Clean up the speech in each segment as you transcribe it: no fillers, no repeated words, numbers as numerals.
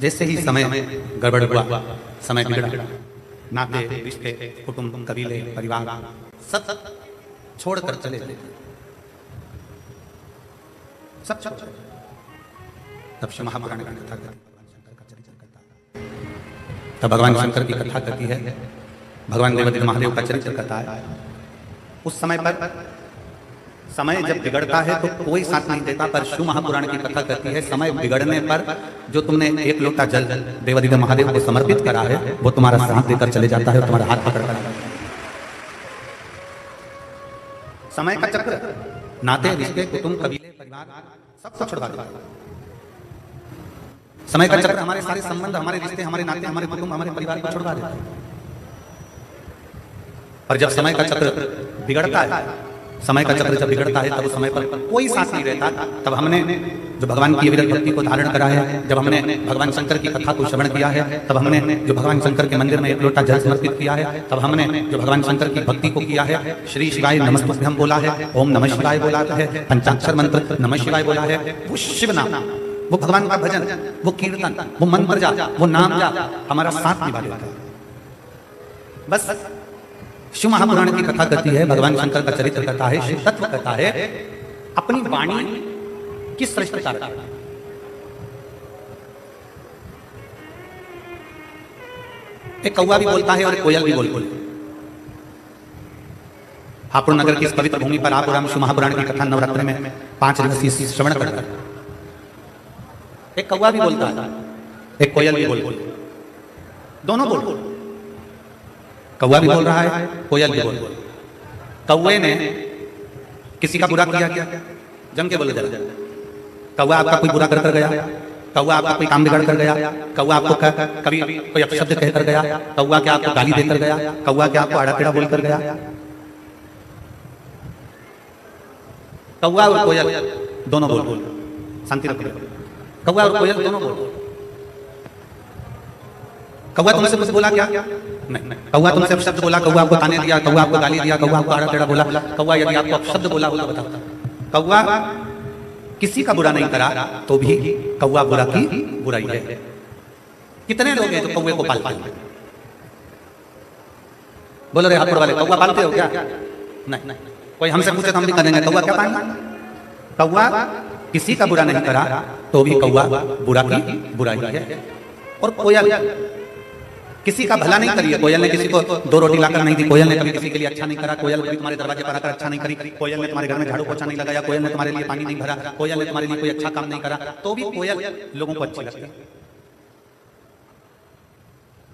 जैसे ही समय गड़बड़ हुआ, समय बिगड़ा, नाते रिश्ते कुटुंब कबीले परिवार सब छोड़कर चले गए, सब छोड़। तब शिव महापुराण की कथा करती, तब भगवान शंकर की कथा करती है, भगवान देवादिदेव महादेव का चरित्र करता है। उस समय पर समय जब बिगड़ता है तो कोई साथ नहीं देता, पर शिव महापुराण की कथा करती है समय बिगड़ने पर जो तुमने एक लोटा जल देवादिदेव महादेव को समर्पित करा है वो तुम्हारा साथ देकर चले जाता है और तुम्हारा हाथ पकड़ कर। समय का चक्र नाते रिश्ते कुटुंब कबीले परिवार सब छुड़वा देता है। समय का चक्र हमारे सारे संबंध, हमारे रिश्ते, हमारे नाते, हमारे कुटुंब, हमारे परिवार को छुड़वा देता है। पर जब समय का चक्र बिगड़ता है, समय का चक्र जब बिगड़ता है तब उस समय पर कोई साथ नहीं रहता। तब हमने जो भगवान की विरल भक्ति को धारण करा है, जब हमने भगवान शंकर की कथा को श्रवण किया है, तब हमने जो भगवान शंकर के मंदिर में एक लोटा जल समर्पित किया है, तब हमने जो भगवान शंकर की भक्ति को किया है, श्री शिवाय नमस्तुभ्यं बोला है, ओम नमः शिवाय बोला है, पंचाक्षर मंत्र नमः शिवाय बोला है, वो शिव नाम, वो भगवान का भजन, वो कीर्तन, वो मंत्र जाप, वो नाम जाप हमारा साथ निभा देता है। बस शिव महापुराण की कथा करती है, भगवान शंकर का चरित्र करता है, शिव तत्व करता है, अपनी वाणी की श्रेष्ठता। एक कौवा भी बोलता है और एक कोयल भी बोलती है। हापुड़ नगर की इस पवित्र भूमि पर आप और हम शिव महापुराण की कथा नवरात्र में 5 दिवसीय श्रवण करते हैं। एक कौवा भी बोलता है, एक कोयल भी बोलती है, दोनों बोलते हैं। कौवा भी बोल रहा है, कोयल भी बोल रहा है। कौवे ने किसी का बुरा किया क्या? जम के बोले जरा। कौवा आपका कोई बुरा कर गया? कौवा आपका कोई काम बिगाड़ कर गया? कौवा आपको कभी कोई अपशब्द कह कर गया? कौवा क्या आपको गाली देकर गया? कौवा क्या आपको आड़ा टेढ़ा बोल कर गया? कौवा और कोयल दोनों बोल, शांति रखो। कौवा और कोयल दोनों बोल। कौवा तुमसे कुछ बोला क्या? नहीं। कौवा तुमसे अपशब्द बोला, कौवा आपको ताने दिया, कौवा आपको गाली दिया, कौवा आपको आड़ा टेढ़ा बोला, कौवा यदि आपको अपशब्द बोला हो तो बताओ। कौवा किसी का बुरा नहीं करा तो भी कौवा बुरा की बुराई है। कितने लोग हैं जो कौवे को पालते हैं? बोलो रे हापुड़ वाले, कौवा पालते हो क्या? नहीं। कोई हमसे पूछे तो हम भी करेंगे कौवा क्या पालना? कौवा किसी का बुरा नहीं करा तो भी कौवा बुरा की बुराई है। और कोयल किसी का भला नहीं करी है। कोयल ने किसी को 2 रोटी लाकर नहीं दी, कोयल ने कभी किसी के लिए अच्छा नहीं करा, कोयल ने तुम्हारे दरवाजे पर आकर अच्छा नहीं करी, कोयल ने तुम्हारे घर में झाड़ू पोछा नहीं लगाया, कोयल ने तुम्हारे लिए पानी नहीं भरा, कोयल ने तुम्हारे लिए कोई अच्छा काम नहीं करा, तो भी कोयल लोगों को अच्छी लगती है।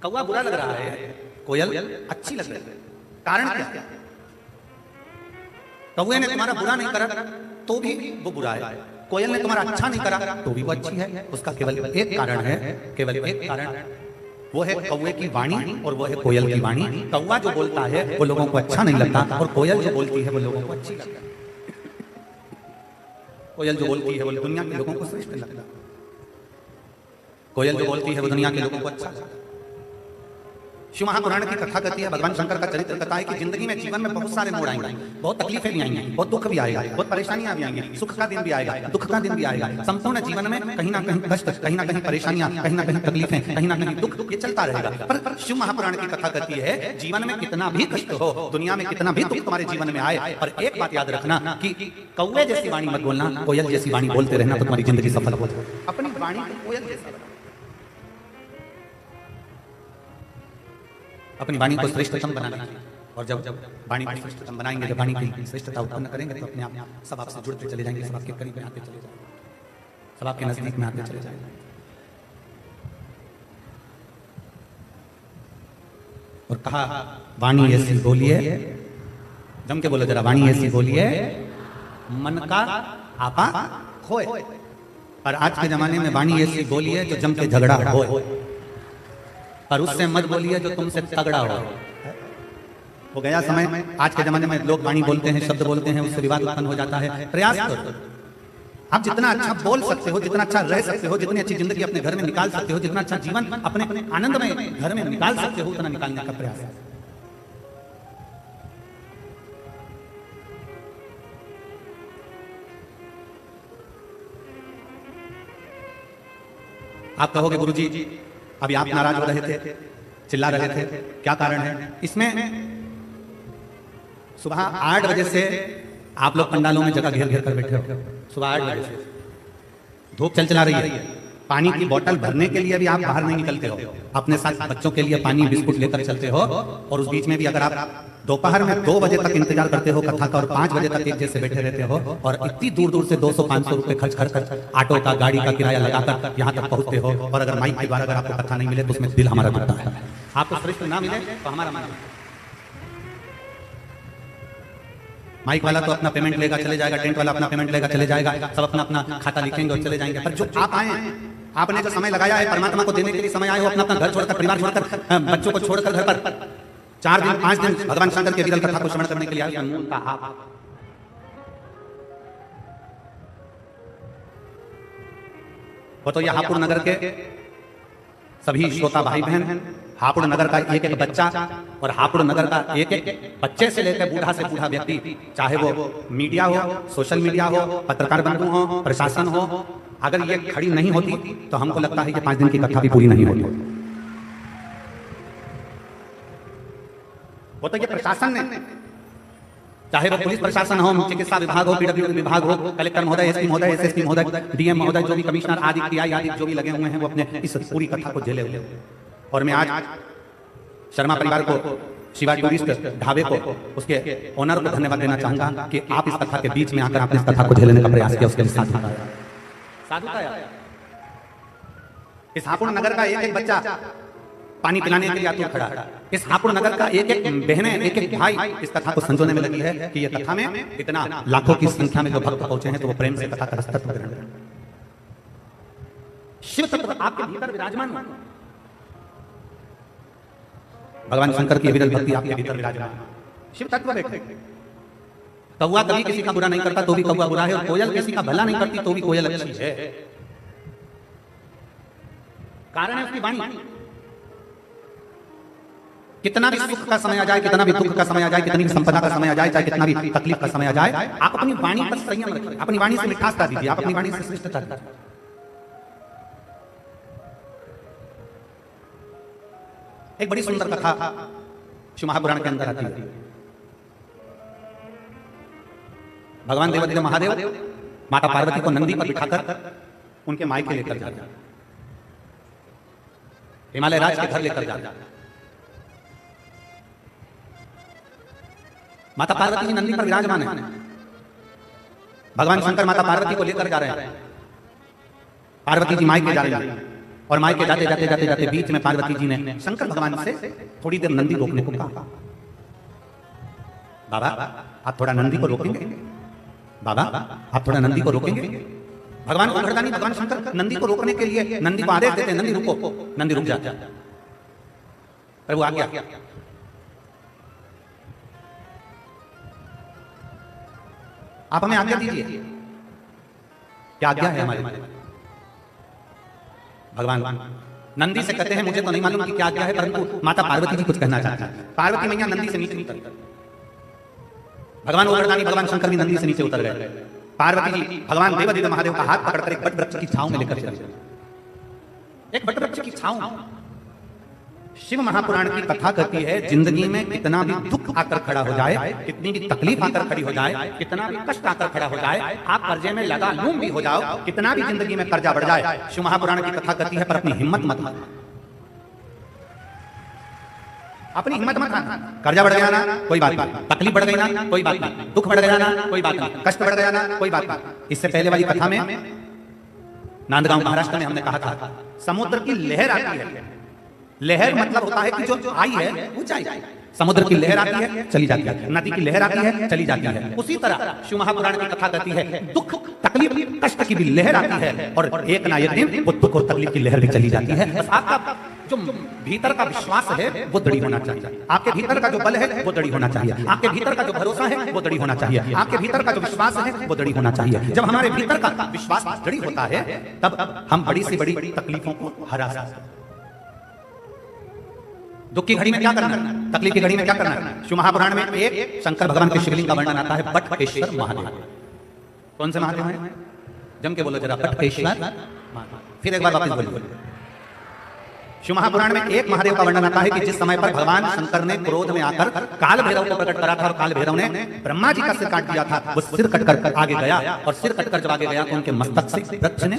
कौवा बुरा लग रहा है, कोयल अच्छी लग रही है। कारण क्या? कौवे ने तुम्हारा बुरा नहीं करा तो भी वो बुरा है, कोयल ने तुम्हारा अच्छा नहीं करा तो भी वो अच्छी है। उसका केवल एक कारण है, केवल एक कारण, वो है कौवे की वाणी और वो है कोयल की वाणी। कौवा जो बोलता है वो लोगों को अच्छा नहीं लगता और कोयल जो बोलती है वो लोगों को अच्छी लगता है। कोयल जो बोलती है वो दुनिया के लोगों को श्रेष्ठ लगता है। कोयल जो बोलती है वो दुनिया के लोगों को अच्छा लगता है। शिव महापुराण की कथा करती है, भगवान शंकर का चरित्र कहता है कि जिंदगी में, जीवन में बहुत सारे मोड़ आएंगे, बहुत तकलीफें भी आएंगी, बहुत दुख भी आएगा, बहुत परेशानियां भी आएंगी, सुख का दिन भी आएगा, दुख का दिन भी आएगा। संपूर्ण जीवन में कहीं ना कहीं कष्ट, कहीं ना कहीं परेशानियां, कहीं ना कहीं तकलीफें, कहीं ना कहीं दुख, ये चलता रहेगा। पर शिव महापुराण की कथा करती है जीवन में कितना भी कष्ट हो, दुनिया में कितना भी दुख तुम्हारे जीवन में आए, पर एक बात याद रखना कि कौवे जैसी वाणी मत बोलना, कोयल जैसी वाणी बोलते रहना तो तुम्हारी जिंदगी सफल हो। अपनी वाणी कोयल जैसी, अपनी वाणी को श्रेष्ठतम बनाना। और जब वाणी को श्रेष्ठतम बनाएंगे, जब वाणी की श्रेष्ठता उत्पन्न करेंगे तो अपने आप सब आपसे जुड़ते चले जाएंगे, सब आपके करीब में आते चले जाएंगे, सब आपके नजदीक में आते चले जाएंगे। और कहा वाणी ऐसी बोलिए, जम के बोलो जरा, वाणी ऐसी बोलिए मन का आपा खोए। और आज के जमाने में वाणी ऐसी बोलिए जो जम के झगड़ा हो, पर उससे मत बोलिए जो तुमसे तगड़ा हो। वो गया समय, आज के जमाने में लोग वाणी बोलते हैं, शब्द बोलते हैं, उससे विवाद उत्पन्न हो जाता है। प्रयास करो, आप जितना अच्छा बोल सकते हो, जितना अच्छा रह सकते हो, जितनी अच्छी जिंदगी अपने घर में निकाल सकते हो, जितना अच्छा जीवन अपने आनंद में घर में निकाल सकते हो, उतना निकालने का प्रयास है। आप कहोगे गुरुजी अभी आप नाराज हो रहे थे, चिल्ला रहे थे, क्या कारण है? इसमें सुबह 8 बजे से आप लोग पंडालों में जगह घेर घेर कर बैठे हो। सुबह 8 बजे से धूप चला रही है, पानी की बोतल भरने के लिए भी आप बाहर नहीं निकलते हो, अपने साथ बच्चों के लिए पानी बिस्कुट लेकर चलते हो, और उस बीच में भी अगर आप दोपहर में 2 बजे तक इंतजार करते हो कथा का और 5 बजे तक एक जैसे बैठे रहते हो, और इतनी दूर दूर से 200-500 रुपए खर्च कर ऑटो का, गाड़ी का किराया लगाकर यहाँ तक पहुँचते हो, और अगर माइक के द्वारा अगर आपको कथा नहीं मिले तो उसमें दिल हमारा दुखता है। आपको श्रेष्ठ ना मिले तो हमारा मन, माइक वाला तो अपना पेमेंट लेगा चले जाएगा, टेंट वाला अपना पेमेंट लेगा चले जाएगा, सब अपना अपना खाता लिखेंगे और चले जाएंगे। पर जो आप आए, आपने जो समय लगाया है परमात्मा को देने के लिए समय आए हो, अपना अपना घर छोड़कर, परिवार छोड़कर, बच्चों को छोड़कर घर पर 4 दिन 5 दिन भगवान शंकर के विरल कथा को श्रवण करने के लिए आए, मूल का आप। वो तो ये हापुड़ नगर के सभी श्रोता भाई बहन, हापुड़ नगर का एक एक बच्चा और हापुड़ नगर का एक एक बच्चे से लेकर बूढ़ा से बूढ़ा व्यक्ति, चाहे वो मीडिया हो, सोशल मीडिया हो, पत्रकार बंधु हो, प्रशासन हो, अगर ये खड़ी नहीं होती तो हमको लगता है कि 5 दिन की कथा भी पूरी नहीं होती। वो तो ये प्रशासन ने, चाहे वो पुलिस प्रशासन हो, चिकित्सा विभाग हो, पीडब्ल्यू विभाग हो, कलेक्टर महोदय, एसपी महोदय, एसएसपी महोदय, डीएम महोदय, जो भी कमिश्नर आदि पीआई आदि जो भी लगे हुए हैं, वो अपने इस पूरी कथा को झेले हुए। और मैं आज शर्मा परिवार को, शिवा टूरिस्ट ढाबे को, उसके ओनर को धन्यवाद देना चाहूंगा कि आप इस कथा के बीच में आकर आपने इस कथा को झेलने का प्रयास किया, उसके लिए साधुता। इस हापुड़ नगर का एक एक बच्चा पानी पिलाने के लिए आतुर खड़ा है। इस हापुड़ नगर का एक एक बहनें, एक एक भाई इस कथा को संजोने में लगी है कि ये कथा में इतना लाखों की संख्या में जो भक्त पहुंचे हैं तो वो प्रेम से कथा का रसतत्व ग्रहण करें। शिव तत्व आपके भीतर विराजमान है, भगवान शंकर की विरल भक्ति आपके भीतर विराजमान है, शिव तत्व बैठे। कौवा कभी किसी का बुरा नहीं करता तो भी कौवा बुरा है, और कोयल किसी का भला नहीं करती तो भी कोयल अच्छी है। कारण है उसकी वाणी। कितना भी सुख का समय आ जाए, कितना भी दुख का समय आ जाए, कितनी भी संपदा का समय आ जाए, चाहे कितना भी तकलीफ का समय आ जाए, आप अपनी वाणी पर संयम रखिए, अपनी वाणी से मिठासता दीजिए, आप अपनी वाणी से श्रेष्ठता दीजिए। एक बड़ी सुंदर कथा शिव महापुराण के अंदर आती है। भगवान देवादिदेव महादेव माता पार्वती को नंदी पर बिठाकर उनके मायके लेकर जाते हैं, हिमालय राज के घर लेकर जाते हैं। माता पार्वती जी नंदी पर विराजमान है, भगवान शंकर माता पार्वती को लेकर जा रहे हैं। पार्वती जी मायके जा रही हैं, और मायके जाते जाते जाते जाते बीच में पार्वती जी ने शंकर भगवान से थोड़ी देर नंदी रोकने को कहा। बाबा आप थोड़ा नंदी को रोकेंगे, बाबा आप थोड़ा नंदी को रोकेंगे। भगवान को भड़कानी, भगवान शंकर नंदी को रोकने के लिए नंदी को आदेश देते हैं, नंदी रुको, नंदी रुक जाता है। प्रभु आ गया, आप हमें आज्ञा दीजिए, क्या आज्ञा है हमारे? भगवान नंदी से कहते हैं मुझे तो नहीं मालूम कि क्या आज्ञा है, परंतु माता पार्वती जी कुछ कहना चाहती है। पार्वती मैया नंदी से नीचे उतर, भगवान गोवर्धनी, भगवान शंकर भी नंदी से नीचे उतर गए। पार्वती जी भगवान देवादिदेव महादेव का हाथ पकड़कर एक बट वृक्ष की छांव में लेकर चले। एक बट वृक्ष की छांव। शिव महापुराण की कथा कहती है जिंदगी में कितना भी दुख आकर खड़ा हो जाए, कितनी भी तकलीफ आकर खड़ी हो जाए, कितना भी कष्ट आकर खड़ा हो जाए, आप कर्जे में लगा लूम भी हो जाओ, कितना भी जिंदगी में कर्जा बढ़ जाए, शिव महापुराण की कथा कहती है पर अपनी हिम्मत मत हारना, अपनी हिम्मत मत हारना। कर्जा बढ़ गया ना कोई बात नहीं, तकलीफ बढ़ गई ना कोई बात नहीं, दुख बढ़ गया ना कोई बात नहीं, कष्ट बढ़ गया ना कोई बात नहीं। इससे पहले वाली कथा में नांदगांव महाराष्ट्र में हमने कहा था समुद्र की लहर आती है। लहर मतलब होता है कि जो आई है वो जाए। समुद्र की लहर आती है चली जाती है, नदी की लहर आती है चली जाती है। उसी तरह शिव महापुराण की कथा कहती है दुख तकलीफ कष्ट की भी लहर आती है, और एक ना एक दिन वो दुख और तकलीफ की लहर भी चली जाती है। बस आपका जो भीतर का विश्वास है वो दृढ़ होना चाहिए, आपके भीतर का जो बल है वो दृढ़ होना चाहिए, आपके भीतर का जो भरोसा है वो दृढ़ होना चाहिए, आपके भीतर का जो विश्वास है वो दृढ़ होना चाहिए। जब हमारे भीतर का विश्वास दृढ़ होता है तब हम बड़ी से बड़ी तकलीफों को हरा सकते हैं। दुख की घड़ी में क्या करना, तकलीफ की घड़ी में क्या करना? शिव महापुराण में एक शंकर भगवान के शिवलिंग का वर्णन आता है, बटकेश्वर महादेव। कौन से महादेव हैं? जम के बोलो जरा, बटकेश्वर। फिर एक बार वापस बोलिए, शिव महापुराण में एक महादेव का वर्णन आता है कि जिस समय पर भगवान शंकर ने क्रोध में आकर काल भैरव को प्रकट करा था और काल भैरव ने ब्रह्मा जी का सिर काट दिया था, वो सिर कटकर आगे गया और सिर कटकर जब आगे गया तो उनके मस्तक से वृक्ष ने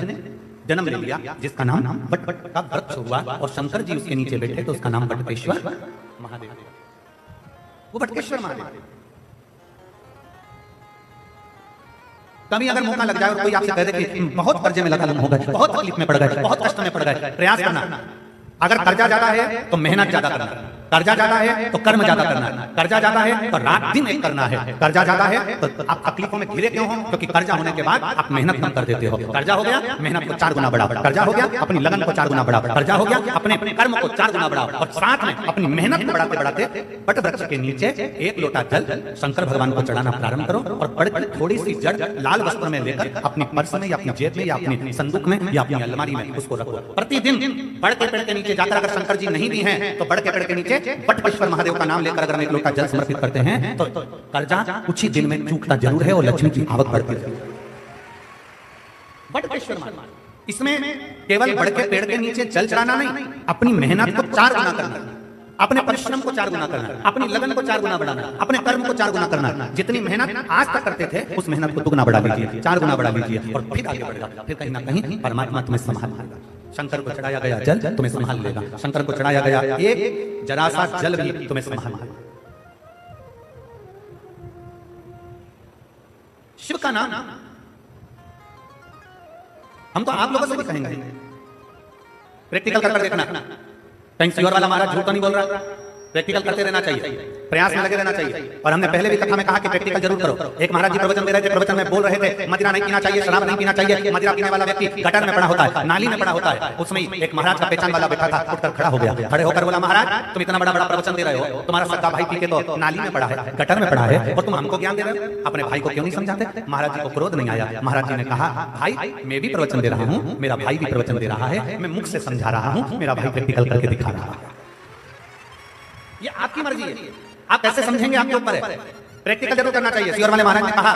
जन्म ले लिया जिसका नाम बट का वृक्ष हुआ और शंकर जी उसके नीचे बैठे तो उसका नाम बटकेश्वर महादेव। वो बटकेश्वर महादेव। कभी अगर मौका लग जाए और कोई आपसे कह दे कि बहुत कर्जे में लगा हो गए, बहुत तकलीफ में पड़ गए, बहुत कष्ट में पड़ गए, प्रयास करना। अगर कर्जा ज्यादा है तो मेहनत ज्यादा करना, कर्जा ज्यादा है तो कर्म ज्यादा करना, कर्जा ज्यादा है तो रात दिन एक करना है, कर्जा ज्यादा है तो आप तकलीफों में घिरे क्यों हो? क्योंकि कर्जा होने के बाद आप मेहनत कम कर देते हो। कर्जा हो गया मेहनत को 4 गुना बढ़ाओ, कर्जा हो गया अपनी लगन को 4 गुना बढ़ाओ, कर्जा हो गया अपने कर्म को 4 गुना बढ़ाओ और साथ में अपनी मेहनत को बढ़ाते बढ़ाते बट वृक्ष के नीचे 1 लोटा जल शंकर भगवान को चढ़ाना प्रारंभ करो और बड़ी थोड़ी सी जड़ लाल वस्त्र में लेकर अपनी पर्स में या अपनी जेब में या अपनी संदूक में या अपनी अलमारी में उसको रखो। प्रतिदिन बड़ के पेड़ के नीचे जाकर अगर शंकर जी नहीं भी हैं तो बड़ के पेड़ के नीचे बटकेश्वर महादेव का नाम लेकर अगर हम 1 लोटा जल समर्पित करते हैं तो कर्जा कुछ ही दिन में चूकता जरूर है और लक्ष्मी की आवक बढ़ती है। बटकेश्वर महादेव इसमें केवल बड़ के पेड़ के नीचे जल चढ़ाना नहीं, अपनी मेहनत को 4 गुना करना, अपने परिश्रम को 4 गुना करना, अपनी लगन को 4 गुना बढ़ाना, अपने कर्म को 4 गुना करना। जितनी मेहनत आज तक करते थे उस मेहनत को 2 गुना बढ़ा लीजिए, 4 गुना बढ़ा लीजिए और फिर आगे बढ़ेगा। फिर कहीं ना कहीं परमात्मा तुम्हें संभाल लेगा। शंकर को चढ़ाया गया जल तुम्हें संभाल लेगा, शंकर को चढ़ाया गया एक जरा सा जल भी तुम्हें संभाल लेगा। शिव का नाम हम तो आप लोगों से भी कहेंगे, प्रैक्टिकल कर देखना। कहीं सियोर वाला महाराज झूठ तो नहीं बोल रहा, प्रैक्टिकल करते रहना चाहिए, प्रयास में लगे रहना चाहिए। और हमने पहले भी कथा में कहा कि प्रैक्टिकल जरूर करो। एक महाराज जी प्रवचन दे रहे थे, प्रवचन में बोल रहे थे मदिरा नहीं पीना चाहिए, शराब नहीं पीना चाहिए। मदिरा पीने वाला व्यक्ति गटर में पड़ा होता है, नाली में पड़ा होता है। उसमें एक महाराज का पहचान वाला बैठा था, उठकर खड़ा हो गया, खड़े होकर बोला महाराज तुम इतना बड़ा बड़ा प्रवचन दे रहे हो, तुम्हारा सगा भाई पी के तो नाली में पड़ा है, गटर में पड़ा है और तुम हमको ज्ञान दे रहे हो, अपने भाई को क्यों नहीं समझाते? महाराज जी को क्रोध नहीं आया। महाराज जी ने कहा भाई मैं भी प्रवचन दे रहा हूँ, मेरा भाई भी प्रवचन दे रहा है, मैं मुख से समझा रहा हूँ, मेरा भाई प्रैक्टिकल करके दिखा रहा है। ये आपकी मर्जी है, आप कैसे समझेंगे आपके ऊपर है। प्रैक्टिकल जरूर करना चाहिए। सियोर वाले महाराज ने कहा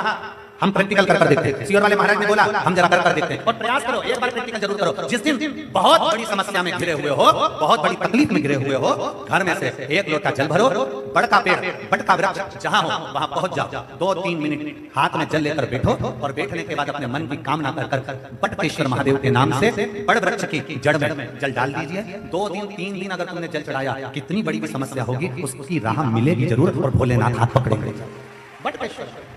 हम प्रैक्टिकल कर देखते हैं, सियोर वाले महाराज ने बोला हम जरा कर देखते हैं। और प्रयास करो, एक बार प्रैक्टिकल जरूर करो। जिस दिन बहुत बड़ी समस्या में घिरे हुए हो, बहुत बड़ी तकलीफ में घिरे हुए हो, घर में से 1 लोटा जल भरो, बड़ का पेड़ बड़ का वृक्ष जहां हो वहां पहुंच जाओ, 2-3 मिनट हाथ में जल लेकर बैठो और बैठने के बाद अपने मन की कामना कर बटकेश्वर महादेव के नाम से बड़ वृक्ष की जड़ में जल डाल दीजिए। 2 दिन 3 दिन अगर तुमने जल चढ़ाया, कितनी बड़ी भी समस्या होगी उसकी राह मिलेगी जरूर और भोलेनाथ हाथ पकड़ेंगे। बटकेश्वर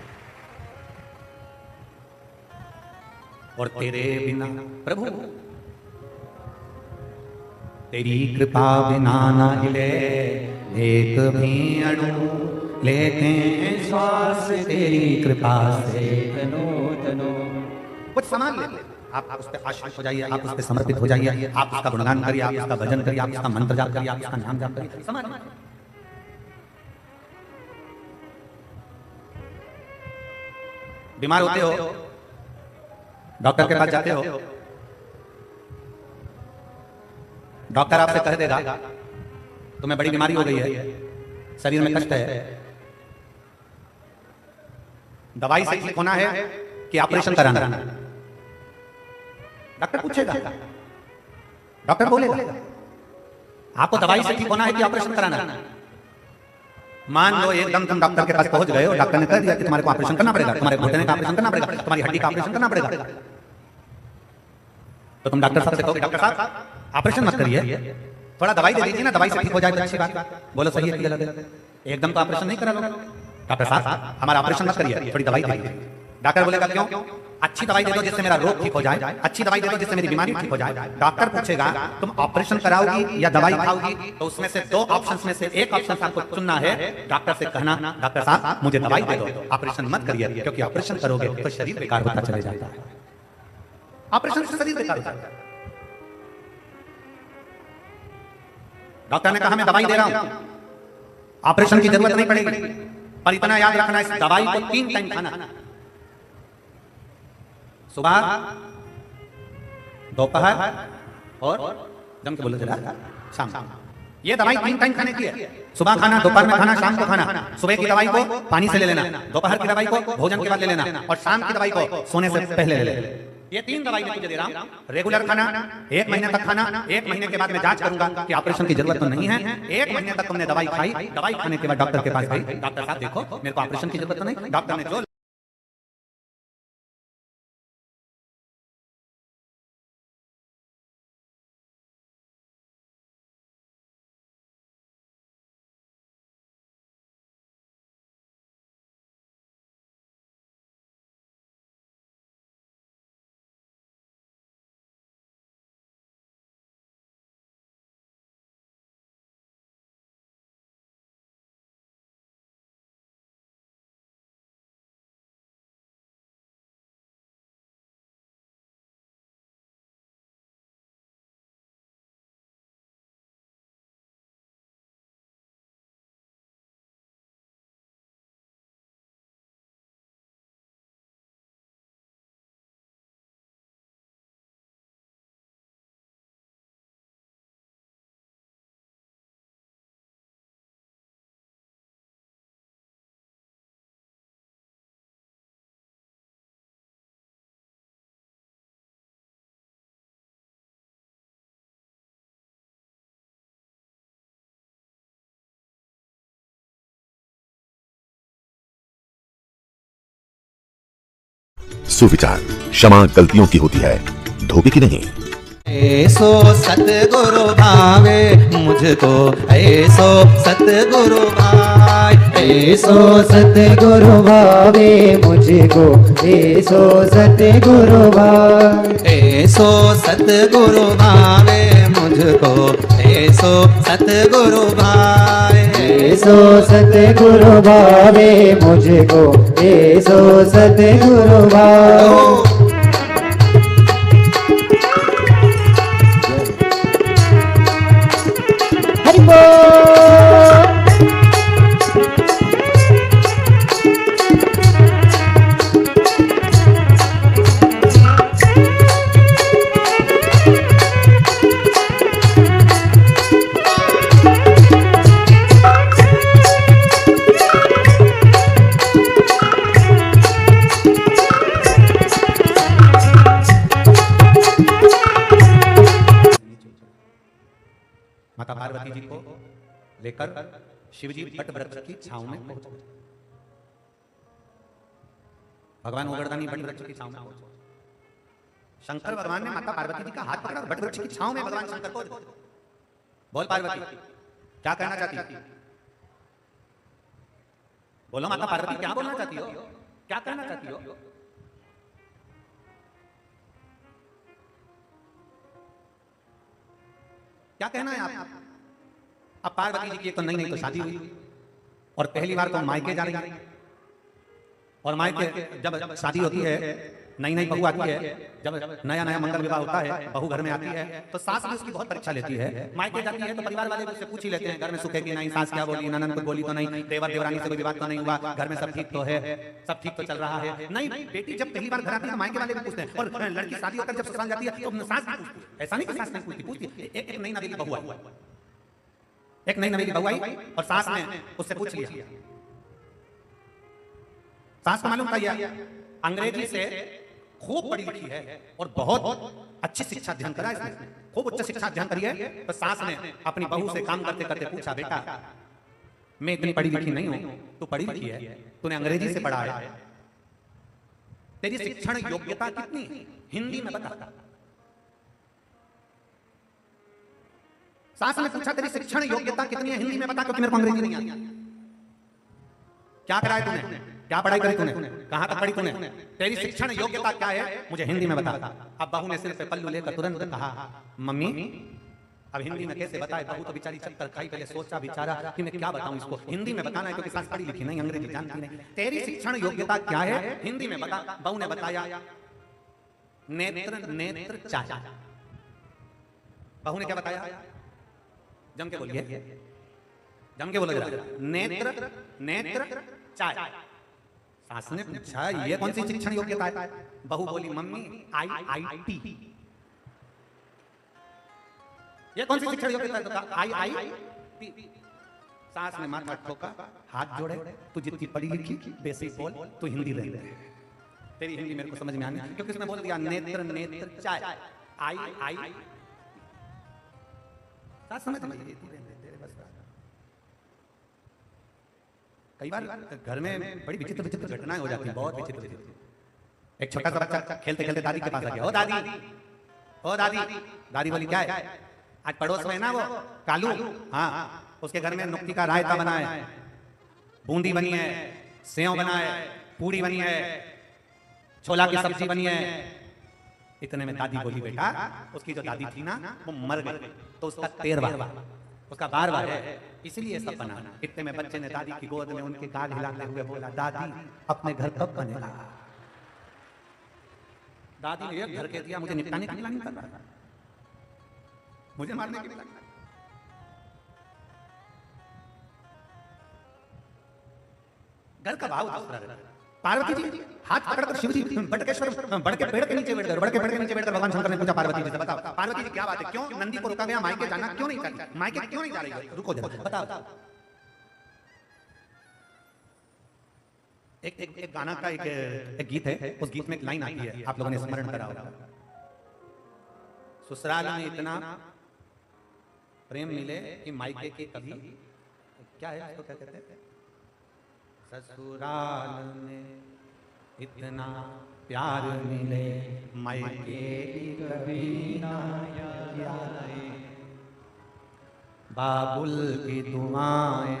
और तेरे बिना प्रभु तेरी कृपा बिना ना हिले एक भी अणु, लेते हैं श्वास तेरी कृपा से तनो तनो। कुछ सामान ले, आप उस पर आश्रित हो जाइए, आप उस पर समर्पित हो जाइए, आप उसका गुणगान करिए, आप उसका भजन करिए, आप उसका मंत्र जाप करिए, आप उसका नाम जाप करिए। सामान बीमार होते हो, डॉक्टर के पास जाते हो, डॉक्टर आपसे कह देगा तुम्हें बड़ी बीमारी हो गई है, शरीर में कष्ट है, दवाई से ठीक होना है कि ऑपरेशन कराना है। डॉक्टर पूछेगा, डॉक्टर बोलेगा आपको दवाई से ठीक होना है कि ऑपरेशन कराना है। मान लो एकदम तुम डॉक्टर के पास पहुंच गए हो, डॉक्टर ने कह दिया कि तुम्हारे को ऑपरेशन करना पड़ेगा, तुम्हारे घुटने का ऑपरेशन करना पड़ेगा, तुम्हारी हड्डी का ऑपरेशन करना पड़ेगा। तो तुम डॉक्टर साहब से कहोगे डॉक्टर साहब ऑपरेशन मत करिए, थोड़ा दवाई दे दीजिए ना, दवाई से ठीक हो जाएगा। अच्छी बात, बोलो सही है कि गलत है? एकदम तो ऑपरेशन नहीं करा लो। डॉक्टर साहब हमारा ऑपरेशन मत करिए, थोड़ी दवाई दे दीजिए। डॉक्टर बोलेगा क्यों? अच्छी दवाई दे दो जिससे मेरा रोग ठीक हो जाए, अच्छी दवाई दे दो जिससे मेरी बीमारी ठीक हो जाए। डॉक्टर पूछेगा तुम ऑपरेशन कराओगी या दवाई खाओगी, तो उसमें से 2 ऑप्शंस में से एक ऑप्शन आपको चुनना है। डॉक्टर से कहना डॉक्टर साहब मुझे दवाई दे दो, ऑपरेशन मत करिए, क्योंकि ऑपरेशन करोगे तो शरीर बेकार होता चले जाता है। ऑपरेशन से शरीर बेकार होता है। डॉक्टर ने कहा मैं दवाई दे रहा हूं, ऑपरेशन की जरूरत नहीं पड़ेगी, पर इतना याद रखना इस दवाई को 3 टाइम खाना, सुबह, दोपहर और जम के बोलो जरा शाम। ये दवाई 3 टाइम खाने की है। सुबह खाना, दोपहर में खाना, शाम को खाना। सुबह की दवाई को पानी से ले लेना, दोपहर की दवाई को भोजन के बाद ले लेना और शाम की दवाई को सोने से पहले ले लेना। ये 3 दवाई मैं तुझे दे रहा हूँ, रेगुलर खाना, 1 महीने तक खाना, 1 महीने के बाद मैं जांच करूंगा कि ऑपरेशन की जरूरत तो नहीं है। 1 महीने तक तुमने दवाई खाई, दवाई खाने के बाद डॉक्टर के पास गई, डॉक्टर साहब देखो मेरे को ऑपरेशन की जरूरत तो नहीं। डॉक्टर ने जो सुविचार, क्षमा गलतियों की होती है, धोखे की नहीं। ऐसो सतगुरु भावे मुझको, ऐसो सतगुरु भाई, ऐसो सतगुरु भावे मुझको, ऐसो सतगुरु भावे, ऐसो सतगुरु भावे मुझको, ऐसो सतगुरु भाई, ऐसो सतगुरु भावे मुझको, ऐसो सतगुरु भावे। हरि बोल। माता पार्वती जी को लेकर शिवजी वट वृक्ष की छांव में पहुंच गए। भगवान उगड़दानी वट वृक्ष की छांव में पहुंचे। शंकर भगवान ने माता पार्वती जी का हाथ पकड़ा, वट वृक्ष की छांव में भगवान शंकर को बोल पार्वती क्या कहना चाहती है? बोलो माता पार्वती क्या बोलना चाहती हो, क्या कहना चाहती हो? क्या कहना है आप? अब पार्वती जी की तो नई नई तो शादी हुई और पहली बार तो मायके जा रही है, और मायके जब शादी होती है, नई नई बहू आती है, जब नया नया मंगल विवाह होता है, बहू घर में आती है तो सास भी उसकी बहुत परीक्षा लेती है। मायके जाती है तो परिवार वाले उससे पूछ ही लेते हैं घर में सुख है कि नहीं, सास क्या बोली, ननद कुछ बोली तो नहीं, देवर देवरानी से कोई विवाद तो नहीं हुआ, घर में सब ठीक तो है, सब ठीक तो चल रहा है। नहीं, बेटी जब पहली बार घर आती है तो मायके वाले भी पूछते हैं, और लड़की शादी होकर जब ससुराल जाती है तो सास भी पूछती है। ऐसा नहीं कि सास नहीं पूछती, पूछती एक नई नवेली बहू आई, एक नई नवेली बहू आई और सास ने उससे पूछ लिया। सास को मालूम था अंग्रेजी से खूब पढ़ी लिखी है और बहुत अच्छी शिक्षा अध्ययन करा इसने, खूब उच्च शिक्षा अध्ययन करी है। तो सास ने अपनी बहू से काम करते करते पूछा, बेटा मैं इतनी पढ़ी लिखी नहीं हूं, तू पढ़ी लिखी है, तूने अंग्रेजी से पढ़ा है, तेरी शिक्षण योग्यता कितनी है, हिंदी में बता। सास ने पूछा तेरी शिक्षण योग्यता कितनी है, हिंदी में बता, क्योंकि मेरे को अंग्रेजी नहीं आती। क्या करा है तूने, क्या पढ़ाई करी तूने, कहां तक पढ़ी तूने, तेरी शिक्षण योग्यता क्या है, मुझे हिंदी में बता। अब बहू ने सिर पे पल्लू लेकर तुरंत कहा, मम्मी अब हिंदी में कैसे बताए। बहू तो बेचारी चक्कर खाई, पहले सोचा बिचारा कि मैं क्या बताऊं इसको, हिंदी में बताना है क्योंकि सास पढ़ी लिखी नहीं, अंग्रेजी जानती नहीं। तेरी शिक्षण योग्यता क्या है, हिंदी में बता। बहू ने बताया नेत्र नेत्र चाचा। बहू ने क्या बताया, जम के बोलिए, जम के बोलो जरा, नेत्र नेत्र चाचा। सास ने पूछा ये कौन सी शिक्षण योग्यता है? बहू बोली मम्मी IIT। ये कौन सी शिक्षण योग्यता है? तो कहा IIT। सास ने माथा ठोका, हाथ जोड़े, तू जितनी पढ़ी लिखी बेसिक बोल, तू हिंदी ले ले। तेरी हिंदी मेरे को समझ में आनी, क्योंकि उसने बोल दिया नेत्र नेत्र चाय, आई आई बात समझ में आई। कई बार घर में बड़ी विचित्र विचित्र घटनाएं हो जाती हैं, बहुत विचित्र विचित्र। एक छोटा सा बच्चा खेलते खेलते दादी के पास आ गया, ओ दादी, ओ दादी। दादी बोली क्या है? आज पड़ोस में ना वो कालू, हाँ, उसके घर में नुक्ती का रायता बना है, बूंदी बनी है, सेव बना है, पूड़ी बनी है, छोला की सब्जी बनी है। इतने में दादी बोली बेटा, उसकी जो दादी थी ना वो मर गई, तो उसका 13वां, उसका 12वां है, इसलिए सब बना। इतने में बच्चे ने दादी की गोद में उनके गाल हिलाते हुए बोला, दादी अपने घर कब बनेगा? दादी ने एक घर के दिया, मुझे निपटाने के लिए नहीं कर रहा, मुझे मारने के लिए। घर का भाव दूसरा रहता है। पार्वती जी हाथ पकड़कर शिव जी बटकेश्वर बड़ के पेड़ के नीचे बैठ गए। बड़ के पेड़ के नीचे बैठकर भगवान शंकर ने पूछा पार्वती जी से, बताओ पार्वती जी क्या बात है, क्यों नंदी को रोका गया, मायके जाना क्यों नहीं चाहती, मायके क्यों नहीं जा रही है? रुको जरा, बताओ। एक गाना का एक गीत है, उस गीत में एक लाइन आती है, आप लोगों ने स्मरण करा होगा, ससुराल में इतना प्रेम मिले कि मायके के कभी, क्या है उसको क्या कहते हैं, ससुराल में इतना प्यार मिले मायके की कभी ना याद आए, बाबुल की दुआएं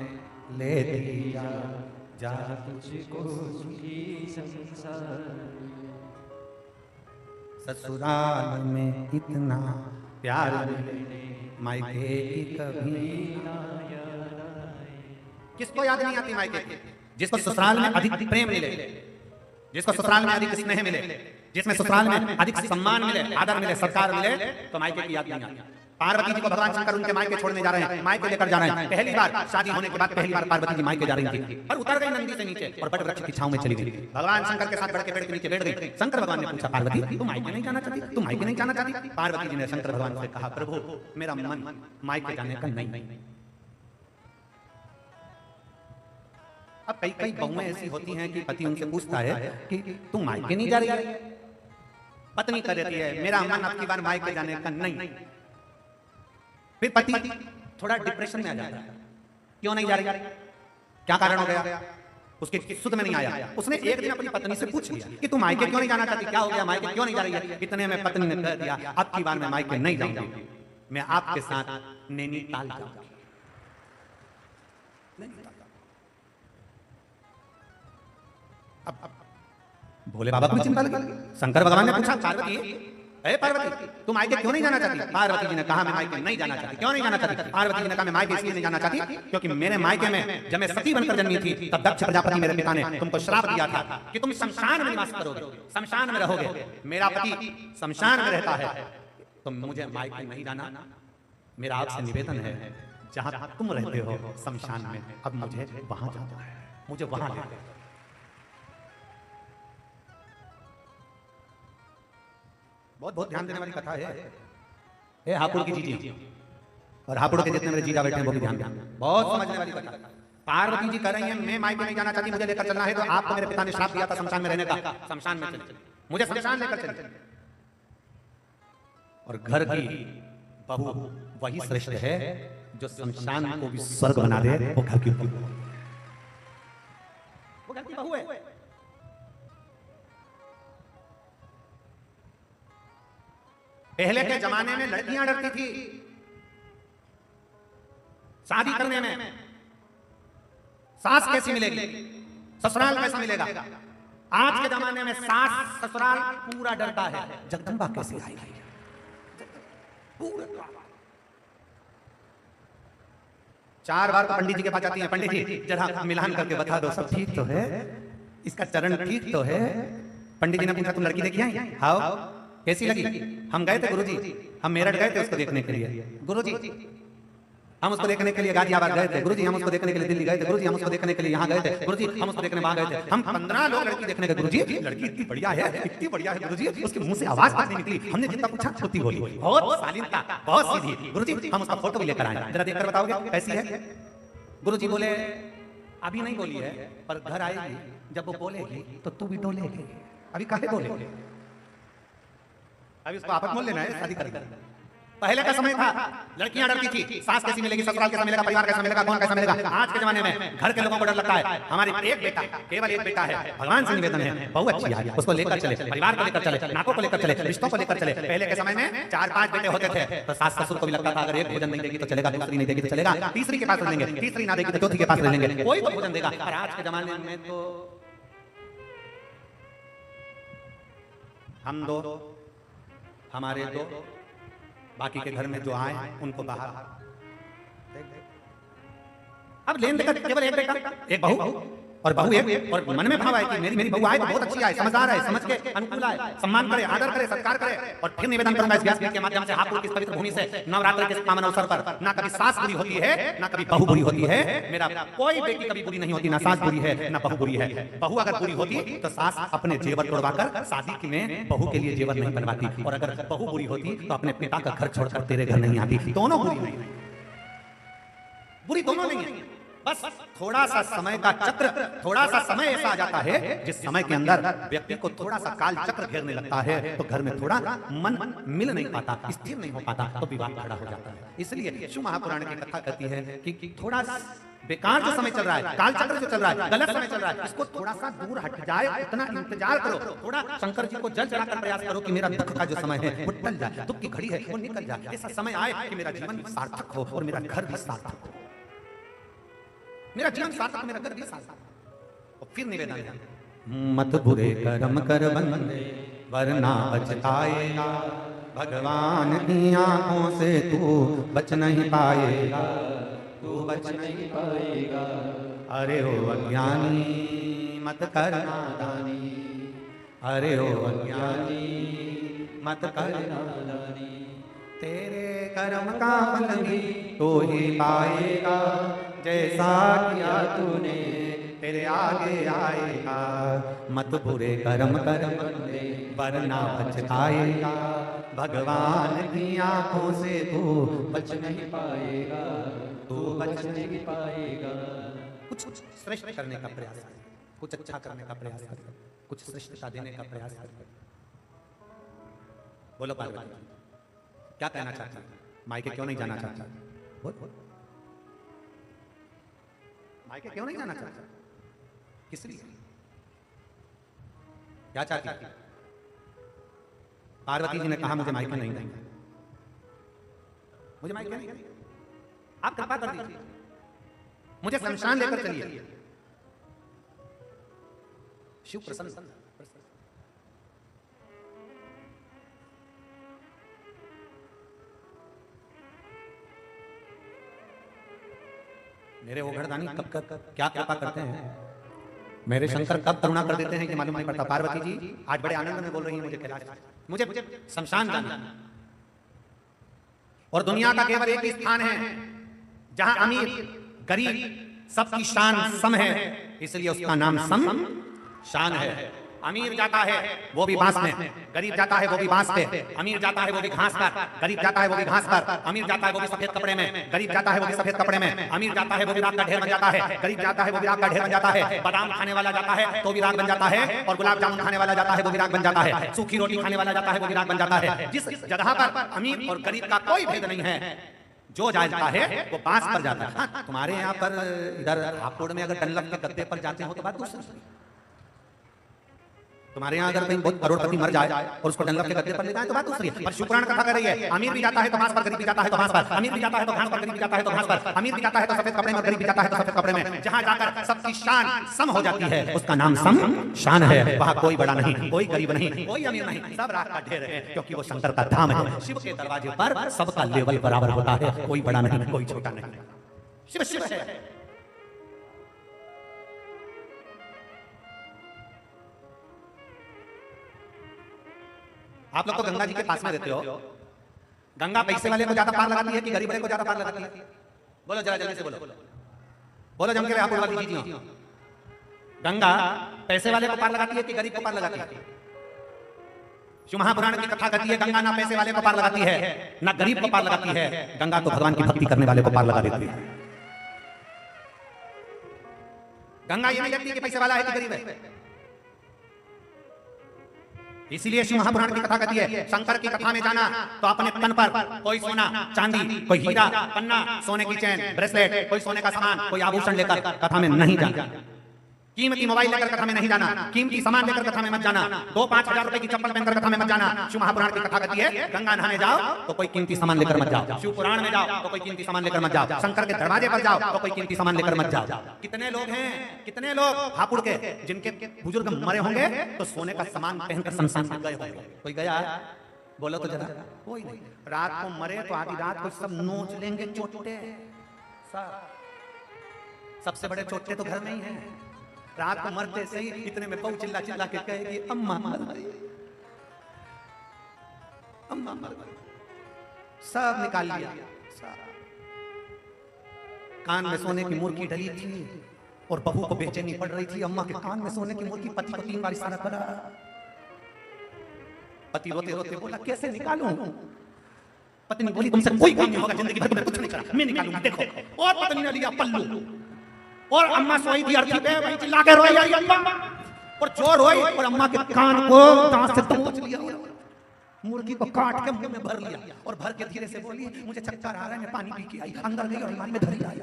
लेती जा जा तुझको सुखी संसार, ससुराल में इतना प्यार मिले मायके की कभी ना याद आए। किसको याद नहीं आती मायके की? जिसको ससुराल में अधिक प्रेम मिले, जिसको ससुराल में अधिक स्नेह मिले, जिसमें ससुराल में अधिक सम्मान मिले, आदर मिले, सत्कार मिले, तो मायके की याद नहीं आती। पार्वती जी को भगवान शंकर उनके मायके छोड़ने जा रहे हैं, मायके लेकर जा रहे हैं। पहली बार शादी होने के बाद पहली बार पार्वती जी मायके जा रही थी, पर उतर गई नंदी से नीचे और बट वृक्ष की छांव में चली गई। भगवान शंकर के साथ बड़ के पेड़ के नीचे बैठ गई। शंकर भगवान ने पूछा, पार्वती तुम मायके नहीं जाना चाहती, तुम मायके नहीं जाना चाहती? पार्वती जी ने शंकर भगवान से कहा, प्रभु मेरा मन मायके जाने का नहीं। अब कई कई बहुएं ऐसी होती हैं कि पति उनसे पूछता है कि तुम मायके नहीं जा रही है, पत्नी कह देती है मेरा मन अब की बार मायके जाने का नहीं। फिर पति थोड़ा डिप्रेशन में आ जाता है, क्यों नहीं जा रही, क्या कारण हो गया, उसके सुध में नहीं आया। उसने एक दिन अपनी पत्नी से पूछ लिया कि तुम मायके क्यों नहीं जाना चाहती, क्या हो गया, मायके क्यों नहीं जा रही है? इतने में पत्नी ने कह दिया, अब की बार मैं मायके नहीं जाऊंगी, मैं आपके साथ नैनीताल जाऊंगी। अब भोले बाबा को चिंता लगी। शंकर भगवान ने पूछा, पार्वती अरे पार्वती तुम मायके क्यों नहीं जाना चाहती? पार्वती जी ने कहा मैं मायके नहीं जाना चाहती। क्यों नहीं जाना चाहती? पार्वती जी ने कहा मैं मायके इसलिए नहीं जाना चाहती क्योंकि मेरे मायके में जब मैं सती बनकर जन्मी थी तब दक्ष प्रजापति मेरे पिता ने तुमको श्राप दिया था कि तुम शमशान में निवास करोगे, शमशान में रहोगे। मेरा पति शमशान में रहता है तो मुझे मायके नहीं जाना। मेरा आपसे निवेदन है, जहां तुम रहते हो शमशान में, अब मुझे वहां जाना है, मुझे वहां ले जाओ। बहुत बहुत ध्यान देने वाली कथा है। ए हापुड़ की जीजी और हापुड़ के जितने मेरे जीजा बैठे हैं वो भी ध्यान दें, बहुत समझने वाली कथा। पार्वती जी कह रही हैं मैं मायके नहीं जाना चाहती, मुझे लेकर चलना है। तो आपको मेरे पिता ने श्राप दिया था शमशान में रहने का, शमशान में चले, मुझे शमशान लेकर चले। और घर की बहू वही श्रेष्ठ है जो शमशान को भी स्वर्ग बना दे, वो घर की बहू, वो घर की बहू है। पहले के जमाने में लड़कियां डरती थी शादी करने में, सास कैसी मिलेगी, ससुराल कैसा मिलेगा। आज के जमाने में सास ससुराल पूरा डरता है, जगदम्बा कैसी आएगी, पूरा 4 बार पंडित जी के पास जाती है, पंडित जी जरा मिलान करके बता दो सब ठीक तो है, इसका चरण ठीक तो है। पंडित जी ने पूछा तुम लड़की देखी आई? हाँ कैसी लगी? हम गए थे गुरुजी, हम मेरठ गए थे उसको देखने के लिए। गुरुजी हम उसको देखने के लिए गाजियाबाद गए थे। गुरुजी हम उसको देखने के लिए दिल्ली गए थे। गुरुजी हम उसको देखने के लिए यहाँ गए थे। गुरुजी हम उसको देखने वहां गए थे। हम 15 लोग लड़की देखने गए। गुरुजी लड़की इतनी बढ़िया है, इतनी बढ़िया है गुरुजी, उसके मुंह से आवाज तक नहीं निकली। हमने जितना पूछा छुट्टी बोली, बहुत शालीनता, बहुत सीधी। गुरुजी हम उसका फोटो भी लेकर आए, जरा देखकर बताओगे कैसी है? गुरुजी बोले अभी नहीं बोली है पर घर आएगी, जब वो बोलेगी तो तू भी डोलेगी। अभी काहे बोले? अभी उसको आपस मोल लेना है, शादी करना है। पहले का समय था, लड़कियां डरती थी, सास कैसी मिलेगी, ससुराल कैसा मिलेगा, परिवार कैसा मिलेगा, कौन कैसा मिलेगा। आज के जमाने में घर के लोगों को डर लगता है, हमारे एक बेटा, केवल एक बेटा है, भगवान से निवेदन है, बहू अच्छी है, उसको लेकर चले, परिवार को लेकर चले, नाकों को लेकर चले, रिश्तों को लेकर चले। पहले के समय में 4-5 बेटे होते थे, तो सास ससुर को भी लगता था अगर एक भोजन नहीं देगी तो चलेगा, दूसरी नहीं देगी तो चलेगा, तीसरी के पास रह लेंगे, तीसरी ना देगी तो चौथी के पास रह लेंगे, कोई तो भोजन देगा। और आज के जमाने में तो हम दो, हमारे दो, बाकी के घर में जो आए उनको बाहर। अब लेन देकर केवल एक बेटा, एक बहू और बहू एक, और मन में भाव आए कि मेरी बहू आए तो बहुत अच्छी आए, समझदार है, समझ के अनुकूल आए, सम्मान करे, आदर करे, सत्कार करे। और फिर निवेदन करूंगा इस व्यासपीठ के माध्यम से हापुड़ की पवित्र भूमि से, नवरात्र के पावन अवसर पर ना कभी सास बुरी होती है, ना कभी बहू बुरी होती है। मेरा कोई बेटी कभी बुरी नहीं होती, ना सास बुरी है ना बहू बुरी है। बहू अगर बुरी होती तो सास अपने जेवर तोड़वाकर शादी में बहू के लिए जेवर नहीं बनवाती, और अगर बहू बुरी होती तो अपने पिता का घर छोड़कर तेरे घर नहीं आती। दोनों बुरी नहीं, बुरी दोनों नहीं है। बस थोड़ा सा समय का चक्र, थोड़ा सा समय ऐसा आ जाता है जिस समय के अंदर व्यक्ति को थोड़ा सा काल चक्र घेरने लगता है, तो घर में थोड़ा मन मिल नहीं पाता, स्थिर नहीं हो पाता, तो विवाद खड़ा हो जाता है। इसलिए शिव महापुराण की कथा कहती है कि थोड़ा बेकार जो समय चल रहा है, काल चक्र जो चल रहा है, गलत समय चल रहा है, इसको थोड़ा सा दूर हट जाए, इतना इंतजार करो, थोड़ा शंकर जी को जल चढ़ाकर प्रयास करो कि मेरा दुख का जो समय है वो टल जाए, दुख की घड़ी है वो निकल जाए, ऐसा समय आए कि मेरा जीवन सार्थक हो और मेरा घर भी सार्थक हो, मेरा जीवन सार्थक, मेरा घर भी सार्थक। और फिर निवेदन है, मत बुरे कर्म कर बंदे वरना बचताएगा, भगवान की आंखों से तू बच नहीं पाएगा, तू बच नहीं पाएगा। अरे ओ अज्ञानी मत कर नादानी, अरे ओ अज्ञानी मत कर नादानी, तेरे कर्म का फल भी तो ही पाएगा, जैसा किया तूने तेरे आगे आएगा। मत बुरे कर्म कर बंदे वरना पछताएगा, भगवान की आंखों से तू बच नहीं पाएगा, तू बच नहीं पाएगा। कुछ श्रेष्ठ करने का प्रयास कर, कुछ अच्छा करने का प्रयास कर, कुछ श्रेष्ठता देने का प्रयास कर। बोलो पार्वती क्या कहना चाहता है? मायके क्यों नहीं जाना चाहता? बोल बोल, मायके क्यों नहीं जाना चाहता? किस लिए? क्या चाहती है? पार्वती जी ने कहा मुझे मायके नहीं देंगे, मुझे मायके नहीं देंगे, आप कृपा कर दीजिए, मुझे शमशान लेकर चलिए। शिव प्रसन्न, मेरे ओघड़दानी कब क्या कृपा करते हैं, मेरे शंकर कब करुणा कर देते हैं कि मालूम नहीं पड़ता। पार्वती जी आज बड़े आनंद में बोल रही हैं मुझे कैलाश, मुझे शमशान जाना, और दुनिया का केवल एक स्थान है जहां अमीर गरीब सबकी शान सम है, इसलिए उसका नाम सम शान है। अमीर जाता है वो भी बांस में, गरीब जाता है वो भी बांस पे, अमीर जाता है वो भी घास पर, गरीब जाता है वो भी घास पर, अमीर जाता है वो भी सफेद कपड़े में, गरीब जाता है वो भी सफेद कपड़े में, अमीर जाता है वो भी राख का ढेर बन जाता है, गरीब जाता है वो भी राख का ढेर बन जाता है, बादाम खाने वाला जाता है तो भी राख बन जाता है, और गुलाब जामुन खाने वाला जाता है वो भी राख बन जाता है, सूखी रोटी खाने वाला जाता है वो भी राख बन जाता है। जिस जगह पर अमीर और गरीब का कोई भेद नहीं है, जो जाता है वो बांस पर जाता है। हाँ, तुम्हारे यहाँ पर इधर हापुड़ में अगर डनलप के गद्दे पर जाते हो तो बात दूसरी, तुम्हारे यहाँ अगर कहीं बहुत करोड़पति मर जाए और उसको डनलप के गद्दे पर ले जाए तो बात दूसरी है। पर शिव पुराण कथा कर रही है, अमीर भी जाता है तो घास पर, गरीब भी जाता है तो घास पर, अमीर भी जाता है तो घास पर, गरीब भी जाता है तो घास पर, अमीर भी जाता है तो सफेद कपड़े में, गरीब भी जाता है तो सफेद कपड़े में। जहाँ जाकर सबकी शान सम हो जाती है उसका नाम सम शान है। वहाँ कोई बड़ा नहीं, कोई गरीब नहीं, कोई अमीर नहीं, सब राख का ढेर है, क्योंकि वो शंकर का धाम है। शिव के दरवाजे पर सबका लेवल बराबर होता है, कोई बड़ा नहीं कोई छोटा नहीं, शिव शिव है। आप लोग तो गंगा जी के पास में रहते हो, गंगा पैसे वाले को ज्यादा पार लगाती है कि गरीब वाले को ज्यादा पार लगाती है? बोलो जरा जल्दी से बोलो, बोलो जम के आप वाली जी, गंगा पैसे वाले को पार लगाती है कि गरीब को पार लगाती है? शिव महापुराण की कथा कहती है गंगा ना पैसे वाले को पार लगाती है ना गरीब को पार लगाती है, गंगा तो भगवान की भक्ति करने वाले को पार लगा देती है। गंगा ये नहीं कहती कि पैसे वाला है कि गरीब है, इसीलिए शिव महापुराण की कथा कहती है शंकर की कथा में जाना तो अपने तन पर कोई सोना चांदी, कोई हीरा पन्ना, सोने की चैन ब्रेसलेट, कोई सोने का सामान, कोई आभूषण लेकर कथा में नहीं जाना। कीमती मोबाइल लेकर कथा में नहीं जाना, कीमती सामान लेकर कथा में मत जाना, 2-5 हजार रुपए की चप्पल पहनकर कथा में मत जाना। शिव महापुराण की कथा कहती है गंगा नहाने जाओ तो कोई कीमती सामान लेकर मत जाओ, शिव पुराण में जाओ तो कोई कीमती सामान लेकर मत जाओ, शंकर के दरवाजे पर जाओ तो कोई कीमती सामान लेकर मत जाओ। कितने लोग हैं, कितने लोग हापुड़ के जिनके बुजुर्ग मरे होंगे तो सोने का सामान पहनकर शमशान में गए होंगे। कोई गया? बोलो तो जरा। कोई नहीं। रात को मरे तो आधी रात को सब नोच लेंगे चोटे। सबसे बड़े चोटे तो घर में ही हैं। रात को मरते से ही इतने में बहू चिल्ला चिल्ला के कहेगी अम्मा मर गई, अम्मा मर गई। सब निकाल लिया। कान में सोने की मुर्गी डली थी और बहू को बेचैनी पड़ रही थी। अम्मा के कान में सोने की मुर्गी, पति को 3 बार इशारा करा। पति रोते रोते बोला कैसे निकालूं? पत्नी बोली तुमसे कोई काम नहीं होगा, जिंदगी भर में कुछ नहीं करा, मैं निकालूंगी देखो। और पत्नी ने लिया पल्लू और अम्मा सोई थी अर्थी पे, वही चिल्ला के रोई आई अम्मा, और जो रोई और अम्मा के कान को दांत से दबोच लिया, मुर्गी को काट के मुंह में भर लिया और भर के धीरे से बोली मुझे चक्कर आ रहा है, मैं पानी पी के आई। अंदर गई और अलमारी में धरी आई।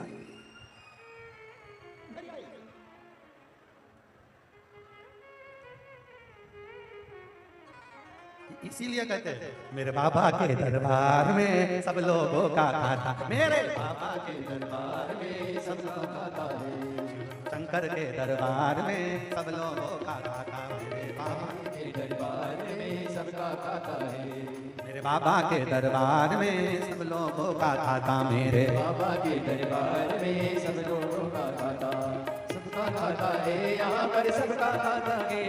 इसीलिए कहते हैं मेरे बाबा के दरबार में सब लोगों का खाता, मेरे बाबा के दरबार में सब लोगों का खाता है, शंकर के दरबार में सब लोगों का खाता, मेरे बाबा के दरबार में सबका खाता है, मेरे बाबा के दरबार में सब लोगों का खाता, मेरे बाबा के दरबार में सब लोगों का खाता, सबका खाता है यहाँ पर सबका खाता है,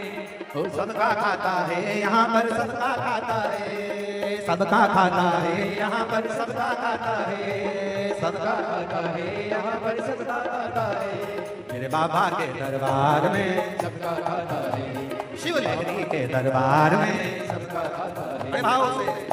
सबका खाता है यहाँ पर सबका खाता है, सबका खाता है यहाँ पर सबका खाता है, सबका खाता है यहाँ पर सबका खाता है, मेरे बाबा के दरबार में सबका खाता है, शिव लहरी के दरबार में सबका खाता है। भाव से